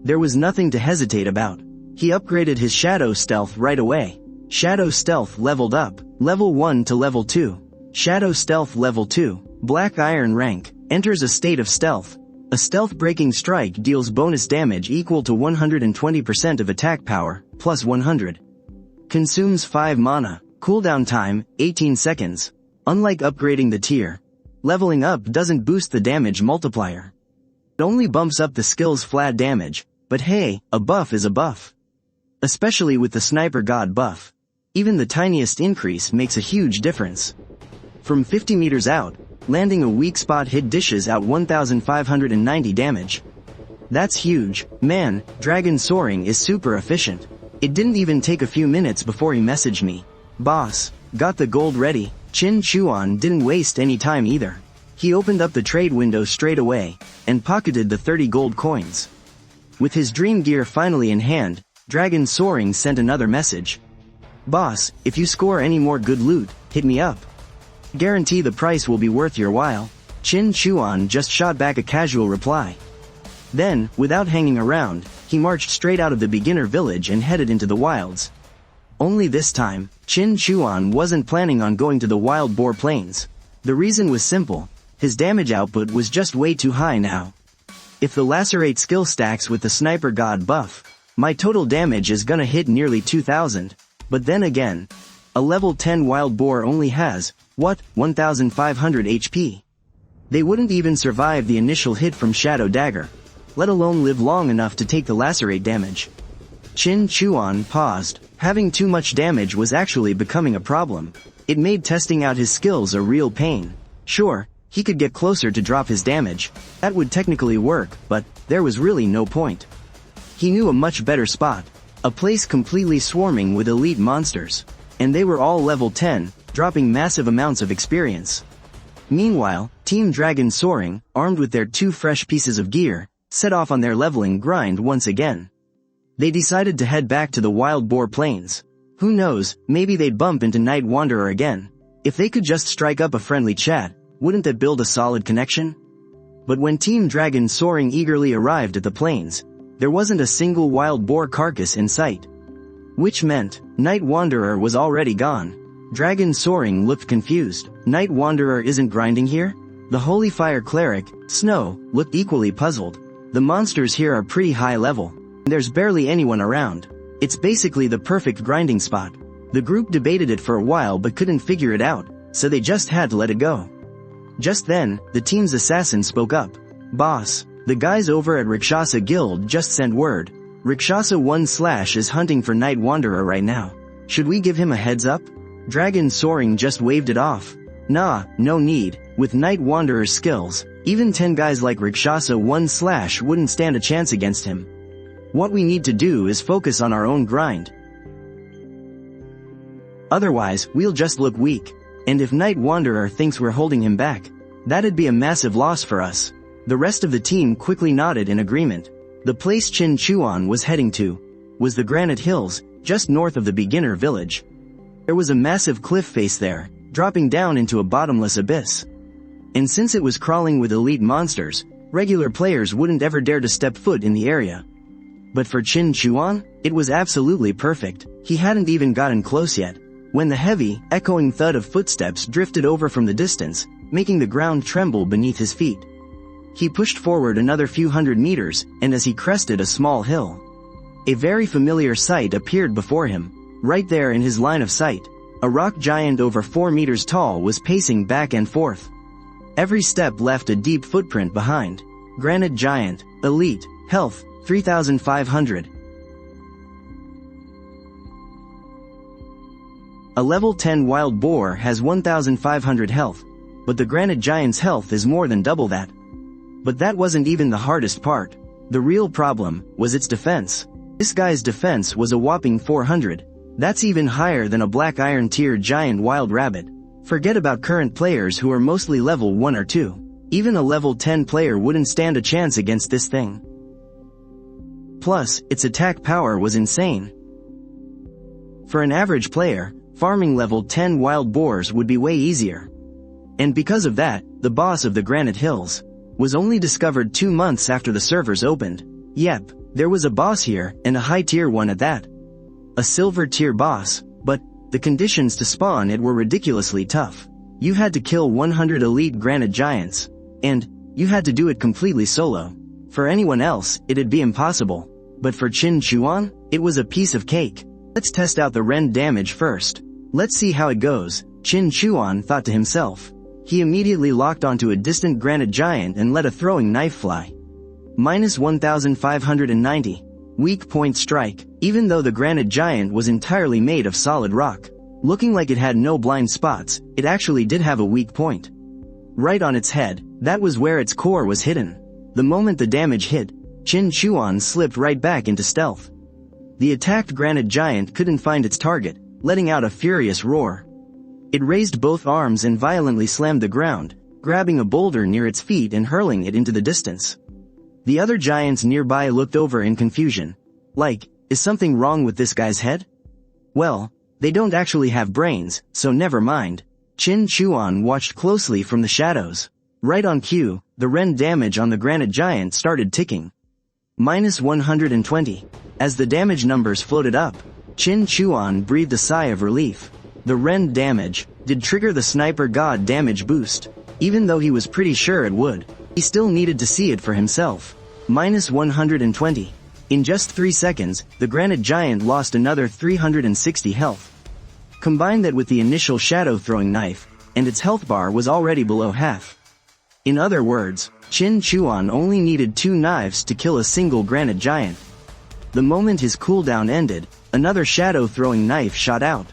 There was nothing to hesitate about. He upgraded his Shadow Stealth right away. Shadow Stealth leveled up, level 1 to level 2. Shadow Stealth level 2, Black Iron rank, enters a state of stealth. A stealth-breaking strike deals bonus damage equal to 120% of attack power, plus 100. Consumes 5 mana, cooldown time, 18 seconds. Unlike upgrading the tier, leveling up doesn't boost the damage multiplier. It only bumps up the skill's flat damage, but hey, a buff is a buff. Especially with the Sniper God buff. Even the tiniest increase makes a huge difference. From 50 meters out, landing a weak spot hit dishes out 1,590 damage. That's huge, man. Dragon Soaring is super efficient. It didn't even take a few minutes before he messaged me. Boss, got the gold ready. Qin Chuan didn't waste any time either. He opened up the trade window straight away, and pocketed the 30 gold coins. With his dream gear finally in hand, Dragon Soaring sent another message. Boss, if you score any more good loot, hit me up. Guarantee the price will be worth your while. Qin Chuan just shot back a casual reply. Then, without hanging around, he marched straight out of the beginner village and headed into the wilds. Only this time, Qin Chuan wasn't planning on going to the wild boar plains. The reason was simple. His damage output was just way too high now. If the Lacerate skill stacks with the Sniper God buff, my total damage is gonna hit nearly 2,000. But then again, a level 10 wild boar only has, 1,500 HP. They wouldn't even survive the initial hit from Shadow Dagger, let alone live long enough to take the Lacerate damage. Qin Chuan paused. Having too much damage was actually becoming a problem. It made testing out his skills a real pain. Sure, he could get closer to drop his damage. That would technically work, but there was really no point. He knew a much better spot. A place completely swarming with elite monsters. And they were all level 10, dropping massive amounts of experience. Meanwhile, Team Dragon Soaring, armed with their 2 fresh pieces of gear, set off on their leveling grind once again. They decided to head back to the Wild Boar Plains. Who knows, maybe they'd bump into Night Wanderer again. If they could just strike up a friendly chat, wouldn't that build a solid connection? But when Team Dragon Soaring eagerly arrived at the plains, there wasn't a single wild boar carcass in sight. Which meant, Night Wanderer was already gone. Dragon Soaring looked confused. Night Wanderer isn't grinding here? The Holy Fire Cleric, Snow, looked equally puzzled. The monsters here are pretty high level. There's barely anyone around. It's basically the perfect grinding spot. The group debated it for a while but couldn't figure it out, so they just had to let it go. Just then, the team's assassin spoke up. Boss, the guys over at Rakshasa Guild just sent word. Rakshasa 1/ is hunting for Night Wanderer right now. Should we give him a heads up? Dragon Soaring just waved it off. Nah, no need. With Night Wanderer's skills, even 10 guys like Rakshasa 1/ wouldn't stand a chance against him. What we need to do is focus on our own grind. Otherwise, we'll just look weak. And if Night Wanderer thinks we're holding him back, that'd be a massive loss for us. The rest of the team quickly nodded in agreement. The place Qin Chuan was heading to was the Granite Hills, just north of the beginner village. There was a massive cliff face there, dropping down into a bottomless abyss. And since it was crawling with elite monsters, regular players wouldn't ever dare to step foot in the area. But for Qin Chuan, it was absolutely perfect. He hadn't even gotten close yet, when the heavy, echoing thud of footsteps drifted over from the distance, making the ground tremble beneath his feet. He pushed forward another few hundred meters, and as he crested a small hill, a very familiar sight appeared before him. Right there in his line of sight, a rock giant over 4 meters tall was pacing back and forth. Every step left a deep footprint behind. Granite Giant, Elite, Health, 3,500. A level 10 wild boar has 1,500 health, but the Granite Giant's health is more than double that. But that wasn't even the hardest part. The real problem was its defense. This guy's defense was a whopping 400. That's even higher than a black iron tier giant wild rabbit. Forget about current players who are mostly level 1 or 2. Even a level 10 player wouldn't stand a chance against this thing. Plus, its attack power was insane. For an average player, farming level 10 wild boars would be way easier. And because of that, the boss of the Granite Hills was only discovered 2 months after the servers opened. Yep, there was a boss here, and a high tier one at that. A silver tier boss, but the conditions to spawn it were ridiculously tough. You had to kill 100 elite granite giants, and you had to do it completely solo. For anyone else, it'd be impossible. But for Qin Chuan, it was a piece of cake. Let's test out the rend damage first. Let's see how it goes, Qin Chuan thought to himself. He immediately locked onto a distant granite giant and let a throwing knife fly. Minus 1590. Weak point strike. Even though the granite giant was entirely made of solid rock, looking like it had no blind spots, it actually did have a weak point. Right on its head, that was where its core was hidden. The moment the damage hit, Qin Chuan slipped right back into stealth. The attacked granite giant couldn't find its target, letting out a furious roar. It raised both arms and violently slammed the ground, grabbing a boulder near its feet and hurling it into the distance. The other giants nearby looked over in confusion. Like, is something wrong with this guy's head? Well, they don't actually have brains, so never mind. Qin Chuan watched closely from the shadows. Right on cue, the rend damage on the granite giant started ticking. Minus 120. As the damage numbers floated up, Qin Chuan breathed a sigh of relief. The rend damage did trigger the sniper god damage boost. Even though he was pretty sure it would, he still needed to see it for himself. Minus 120. In just 3 seconds, the granite giant lost another 360 health. Combine that with the initial shadow throwing knife, and its health bar was already below half. In other words, Qin Chuan only needed 2 knives to kill a single granite giant. The moment his cooldown ended, another shadow throwing knife shot out.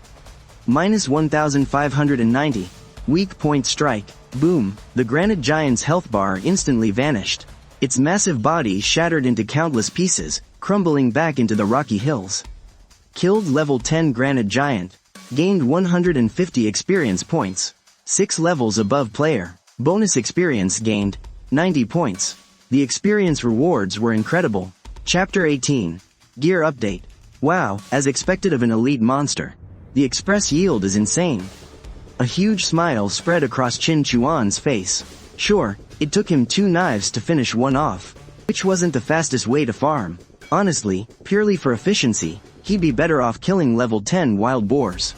Minus 1590. Weak point strike. Boom, the granite giant's health bar instantly vanished. Its massive body shattered into countless pieces, crumbling back into the rocky hills. Killed level 10 granite giant. Gained 150 experience points. 6 levels above player. Bonus experience gained. 90 points. The experience rewards were incredible. Chapter 18. Gear update. Wow, as expected of an elite monster. The express yield is insane. A huge smile spread across Qin Chuan's face. Sure, it took him 2 knives to finish one off, which wasn't the fastest way to farm. Honestly, purely for efficiency, he'd be better off killing level 10 wild boars.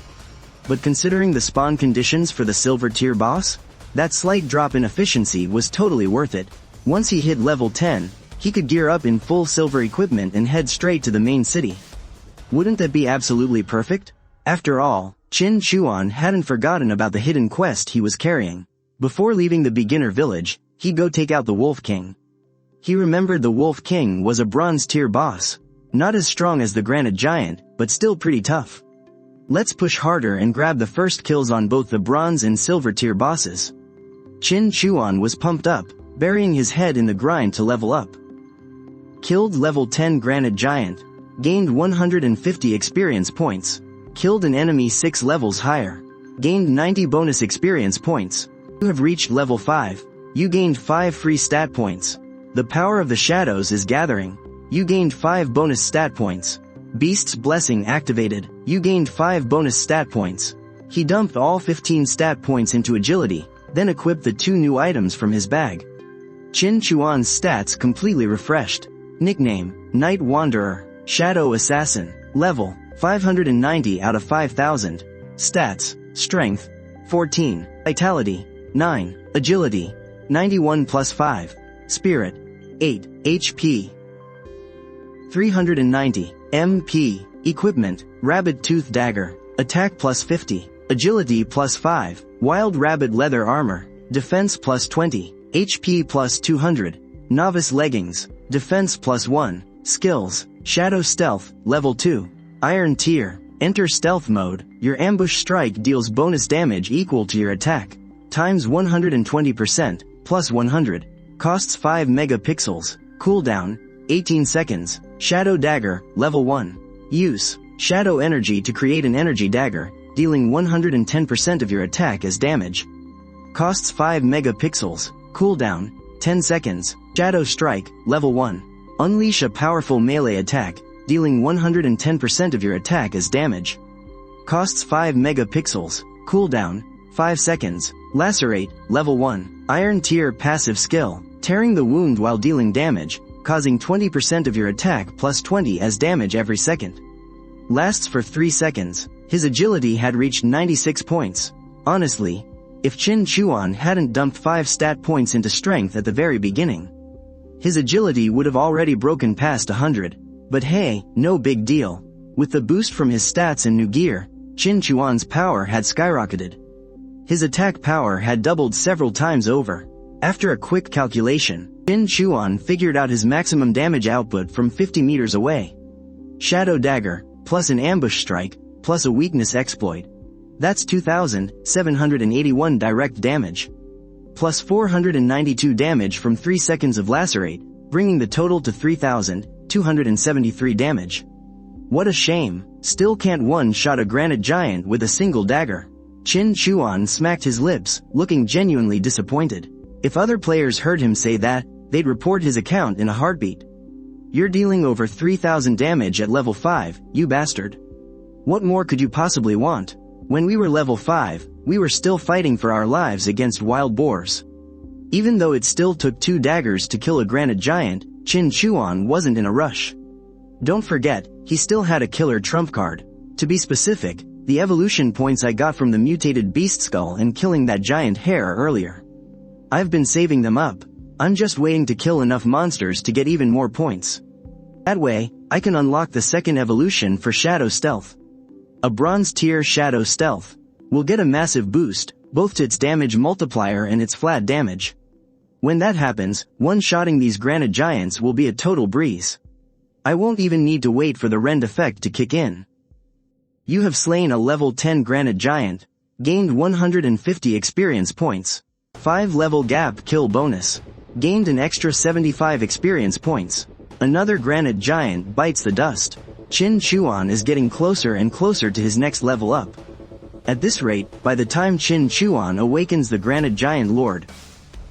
But considering the spawn conditions for the silver tier boss, that slight drop in efficiency was totally worth it. Once he hit level 10, he could gear up in full silver equipment and head straight to the main city. Wouldn't that be absolutely perfect? After all, Qin Chuan hadn't forgotten about the hidden quest he was carrying. Before leaving the beginner village, he'd go take out the Wolf King. He remembered the Wolf King was a bronze tier boss. Not as strong as the granite giant, but still pretty tough. Let's push harder and grab the first kills on both the bronze and silver tier bosses. Qin Chuan was pumped up, burying his head in the grind to level up. Killed level 10 granite giant. Gained 150 experience points. Killed an enemy 6 levels higher. Gained 90 bonus experience points. You have reached level 5. You gained 5 free stat points. The power of the shadows is gathering. You gained 5 bonus stat points. Beast's blessing activated. You gained 5 bonus stat points. He dumped all 15 stat points into agility, then equipped the 2 new items from his bag. Qin Chuan's stats completely refreshed. Nickname, Night Wanderer. Shadow Assassin. Level, 590 out of 5000. Stats, Strength, 14. Vitality, 9. Agility, 91 plus 5. Spirit, 8. HP, 390. MP. Equipment, Rabbit Tooth Dagger. Attack plus 50. Agility plus 5. Wild Rabbit Leather Armor. Defense plus 20. HP plus 200. Novice Leggings. Defense plus 1. Skills, Shadow Stealth, Level 2. Iron Tier. Enter Stealth Mode. Your ambush strike deals bonus damage equal to your attack, times 120%, plus 100. Costs 5 megapixels. Cooldown, 18 seconds. Shadow Dagger, Level 1. Use, Shadow energy to create an energy dagger, dealing 110% of your attack as damage. Costs 5 megapixels. Cooldown, 10 seconds. Shadow Strike, level 1. Unleash a powerful melee attack, dealing 110% of your attack as damage. Costs 5 megapixels. Cooldown, 5 seconds. Lacerate, level 1. Iron Tier passive skill, tearing the wound while dealing damage, causing 20% of your attack plus 20 as damage every second. Lasts for 3 seconds. His agility had reached 96 points. Honestly, if Qin Chuan hadn't dumped 5 stat points into strength at the very beginning, his agility would have already broken past 100. But hey, no big deal. With the boost from his stats and new gear, Qin Chuan's power had skyrocketed. His attack power had doubled several times over. After a quick calculation, Qin Chuan figured out his maximum damage output from 50 meters away. Shadow Dagger, plus an ambush strike, plus a weakness exploit. That's 2,781 direct damage. Plus 492 damage from 3 seconds of lacerate, bringing the total to 3,273 damage. What a shame, still can't one-shot a granite giant with a single dagger. Qin Chuan smacked his lips, looking genuinely disappointed. If other players heard him say that, they'd report his account in a heartbeat. You're dealing over 3,000 damage at level 5, you bastard. What more could you possibly want? When we were level 5, we were still fighting for our lives against wild boars. Even though it still took 2 daggers to kill a granite giant, Qin Chuan wasn't in a rush. Don't forget, he still had a killer trump card. To be specific, the evolution points I got from the mutated beast skull and killing that giant hare earlier. I've been saving them up. I'm just waiting to kill enough monsters to get even more points. That way, I can unlock the second evolution for Shadow Stealth. A bronze tier Shadow Stealth will get a massive boost, both to its damage multiplier and its flat damage. When that happens, one-shotting these granite giants will be a total breeze. I won't even need to wait for the rend effect to kick in. You have slain a level 10 granite giant, gained 150 experience points, 5 level gap kill bonus, gained an extra 75 experience points. Another granite giant bites the dust. Qin Chuan is getting closer and closer to his next level up. At this rate, by the time Qin Chuan awakens the granite giant lord,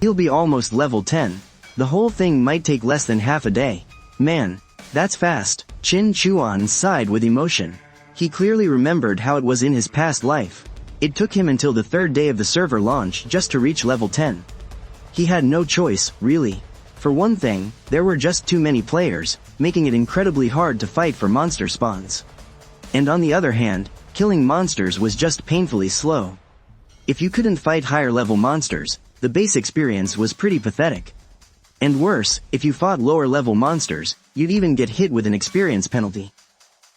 he'll be almost level 10. The whole thing might take less than half a day. Man, that's fast. Qin Chuan sighed with emotion. He clearly remembered how it was in his past life. It took him until the 3rd day of the server launch just to reach level 10. He had no choice, really. For one thing, there were just too many players, making it incredibly hard to fight for monster spawns. And on the other hand, killing monsters was just painfully slow. If you couldn't fight higher level monsters, the base experience was pretty pathetic. And worse, if you fought lower level monsters, you'd even get hit with an experience penalty.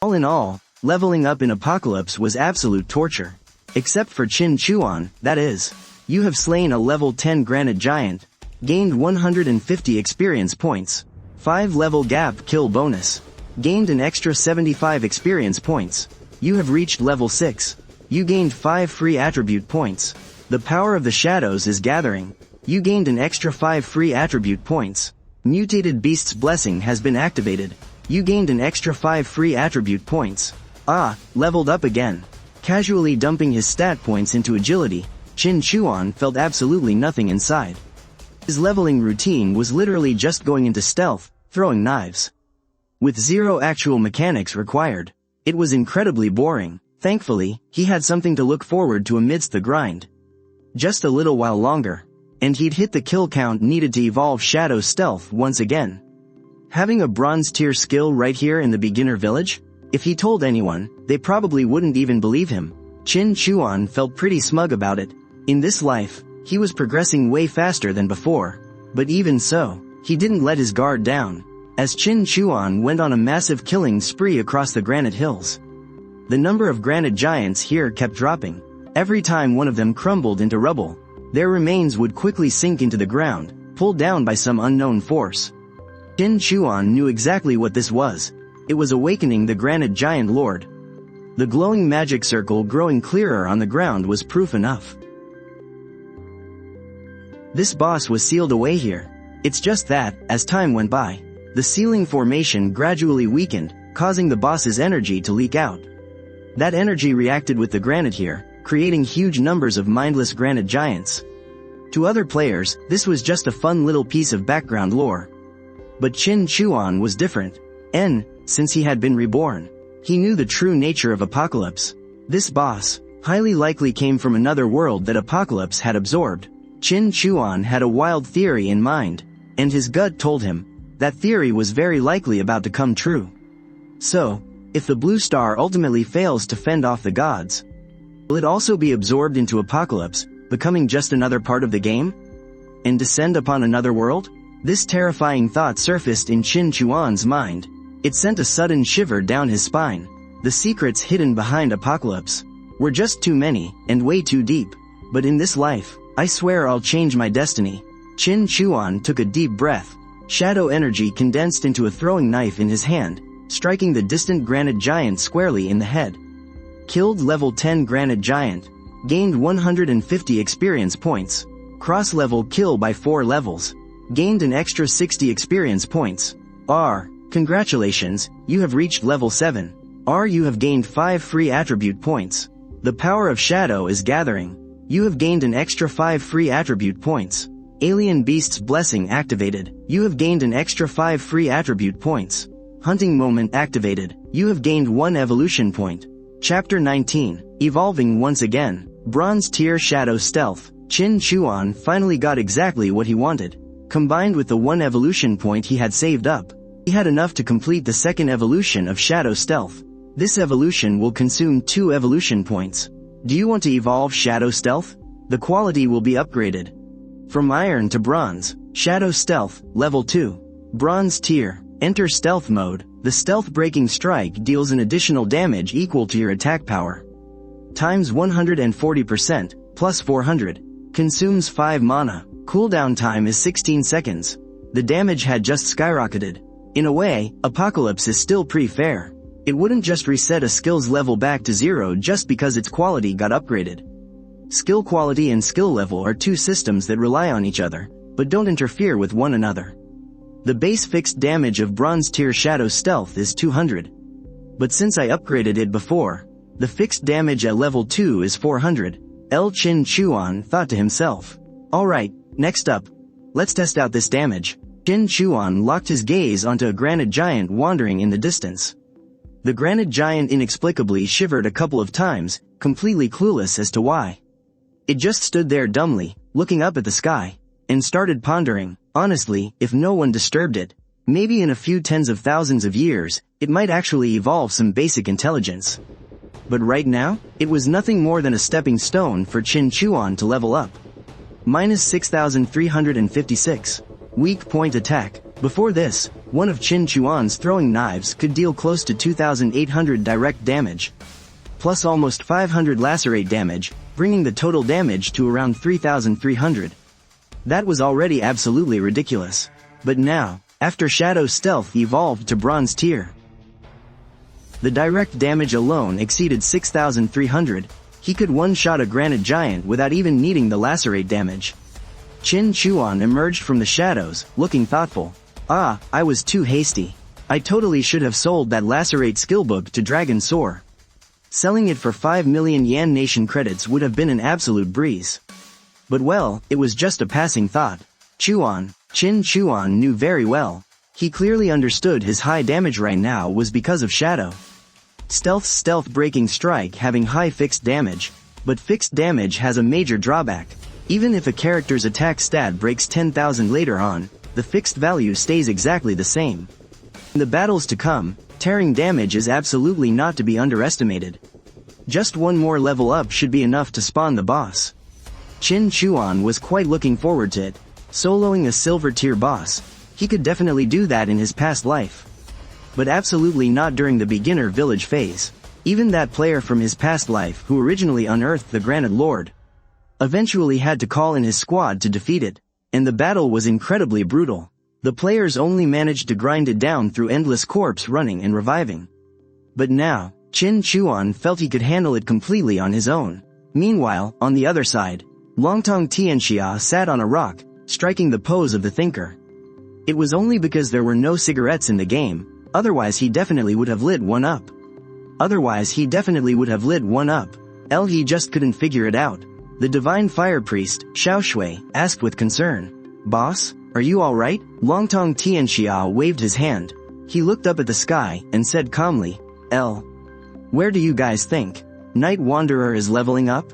All in all, leveling up in Apocalypse was absolute torture. Except for Qin Chuan, that is. You have slain a level 10 granite giant, gained 150 experience points, 5 level gap kill bonus, gained an extra 75 experience points. You have reached level 6. You gained 5 free attribute points. The power of the shadows is gathering. You gained an extra 5 free attribute points. Mutated Beast's Blessing has been activated. You gained an extra 5 free attribute points. Ah, leveled up again. Casually dumping his stat points into agility, Qin Chuan felt absolutely nothing inside. His leveling routine was literally just going into stealth, throwing knives. With 0 actual mechanics required. It was incredibly boring. Thankfully, he had something to look forward to amidst the grind. Just a little while longer, and he'd hit the kill count needed to evolve Shadow Stealth once again. Having a bronze tier skill right here in the beginner village? If he told anyone, they probably wouldn't even believe him. Qin Chuan felt pretty smug about it. In this life, he was progressing way faster than before. But even so, he didn't let his guard down, as Qin Chuan went on a massive killing spree across the granite hills. The number of granite giants here kept dropping. Every time one of them crumbled into rubble, their remains would quickly sink into the ground, pulled down by some unknown force. Qin Chuan knew exactly what this was. It was awakening the granite giant lord. The glowing magic circle growing clearer on the ground was proof enough. This boss was sealed away here. It's just that, as time went by, the ceiling formation gradually weakened, causing the boss's energy to leak out. That energy reacted with the granite here, creating huge numbers of mindless granite giants. To other players, this was just a fun little piece of background lore. But Qin Chuan was different. Since he had been reborn, he knew the true nature of Apocalypse. This boss highly likely came from another world that Apocalypse had absorbed. Qin Chuan had a wild theory in mind, and his gut told him that theory was very likely about to come true. So, if the blue star ultimately fails to fend off the gods, will it also be absorbed into Apocalypse, becoming just another part of the game? And descend upon another world? This terrifying thought surfaced in Qin Chuan's mind. It sent a sudden shiver down his spine. The secrets hidden behind Apocalypse were just too many, and way too deep. But in this life, I swear I'll change my destiny. Qin Chuan took a deep breath. Shadow energy condensed into a throwing knife in his hand, striking the distant granite giant squarely in the head. Killed level 10 granite giant. Gained 150 experience points. Cross-level kill by 4 levels. Gained an extra 60 experience points. Congratulations, you have reached level 7. You have gained 5 free attribute points. The power of shadow is gathering. You have gained an extra 5 free attribute points. Alien Beast's Blessing activated. You have gained an extra 5 free attribute points. Hunting Moment activated. You have gained 1 evolution point. Chapter 19. Evolving once again. Bronze Tier Shadow Stealth. Qin Chuan finally got exactly what he wanted. Combined with the 1 evolution point he had saved up, he had enough to complete the second evolution of Shadow Stealth. This evolution will consume 2 evolution points. Do you want to evolve Shadow Stealth? The quality will be upgraded from Iron to Bronze. Shadow Stealth, Level 2. Bronze Tier. Enter Stealth Mode. The Stealth Breaking Strike deals an additional damage equal to your attack power. Times 140%, plus 400. Consumes 5 mana. Cooldown time is 16 seconds. The damage had just skyrocketed. In a way, Apocalypse is still pretty fair. It wouldn't just reset a skill's level back to 0 just because its quality got upgraded. Skill quality and skill level are 2 systems that rely on each other, but don't interfere with one another. The base fixed damage of Bronze Tier Shadow Stealth is 200. But since I upgraded it before, the fixed damage at level 2 is 400. Qin Chuan thought to himself. Alright, next up, let's test out this damage. Qin Chuan locked his gaze onto a granite giant wandering in the distance. The granite giant inexplicably shivered a couple of times, completely clueless as to why. It just stood there dumbly, looking up at the sky, and started pondering. Honestly, if no one disturbed it, maybe in a few tens of thousands of years, it might actually evolve some basic intelligence. But right now, it was nothing more than a stepping stone for Qin Chuan to level up. Minus 6,356. Weak point attack. Before this, one of Qin Chuan's throwing knives could deal close to 2,800 direct damage, plus almost 500 lacerate damage, bringing the total damage to around 3,300. That was already absolutely ridiculous. But now, after Shadow Stealth evolved to Bronze Tier, the direct damage alone exceeded 6,300. He could one-shot a granite giant without even needing the lacerate damage. Qin Chuan emerged from the shadows, looking thoughtful. I was too hasty. I totally should have sold that lacerate skillbook to Dragon Soar. Selling it for 5 million Yan Nation credits would have been an absolute breeze. But well, it was just a passing thought. Qin Chuan knew very well. He clearly understood his high damage right now was because of Shadow Stealth Breaking Strike having high fixed damage, but fixed damage has a major drawback. Even if a character's attack stat breaks 10,000 later on, the fixed value stays exactly the same. In the battles to come, tearing damage is absolutely not to be underestimated. Just one more level up should be enough to spawn the boss. Qin Chuan was quite looking forward to it. Soloing a silver tier boss, he could definitely do that in his past life. But absolutely not during the beginner village phase. Even that player from his past life who originally unearthed the Granite Lord eventually had to call in his squad to defeat it, and the battle was incredibly brutal. The players only managed to grind it down through endless corpse running and reviving. But now, Qin Chuan felt he could handle it completely on his own. Meanwhile, on the other side, Longtong Tianxia sat on a rock, striking the pose of the thinker. It was only because there were no cigarettes in the game, Otherwise he definitely would have lit one up. He just couldn't figure it out. The divine fire priest, Xiao Shui, asked with concern. Boss, are you alright? Longtong Tianxia waved his hand. He looked up at the sky and said calmly, where do you guys think Night Wanderer is leveling up?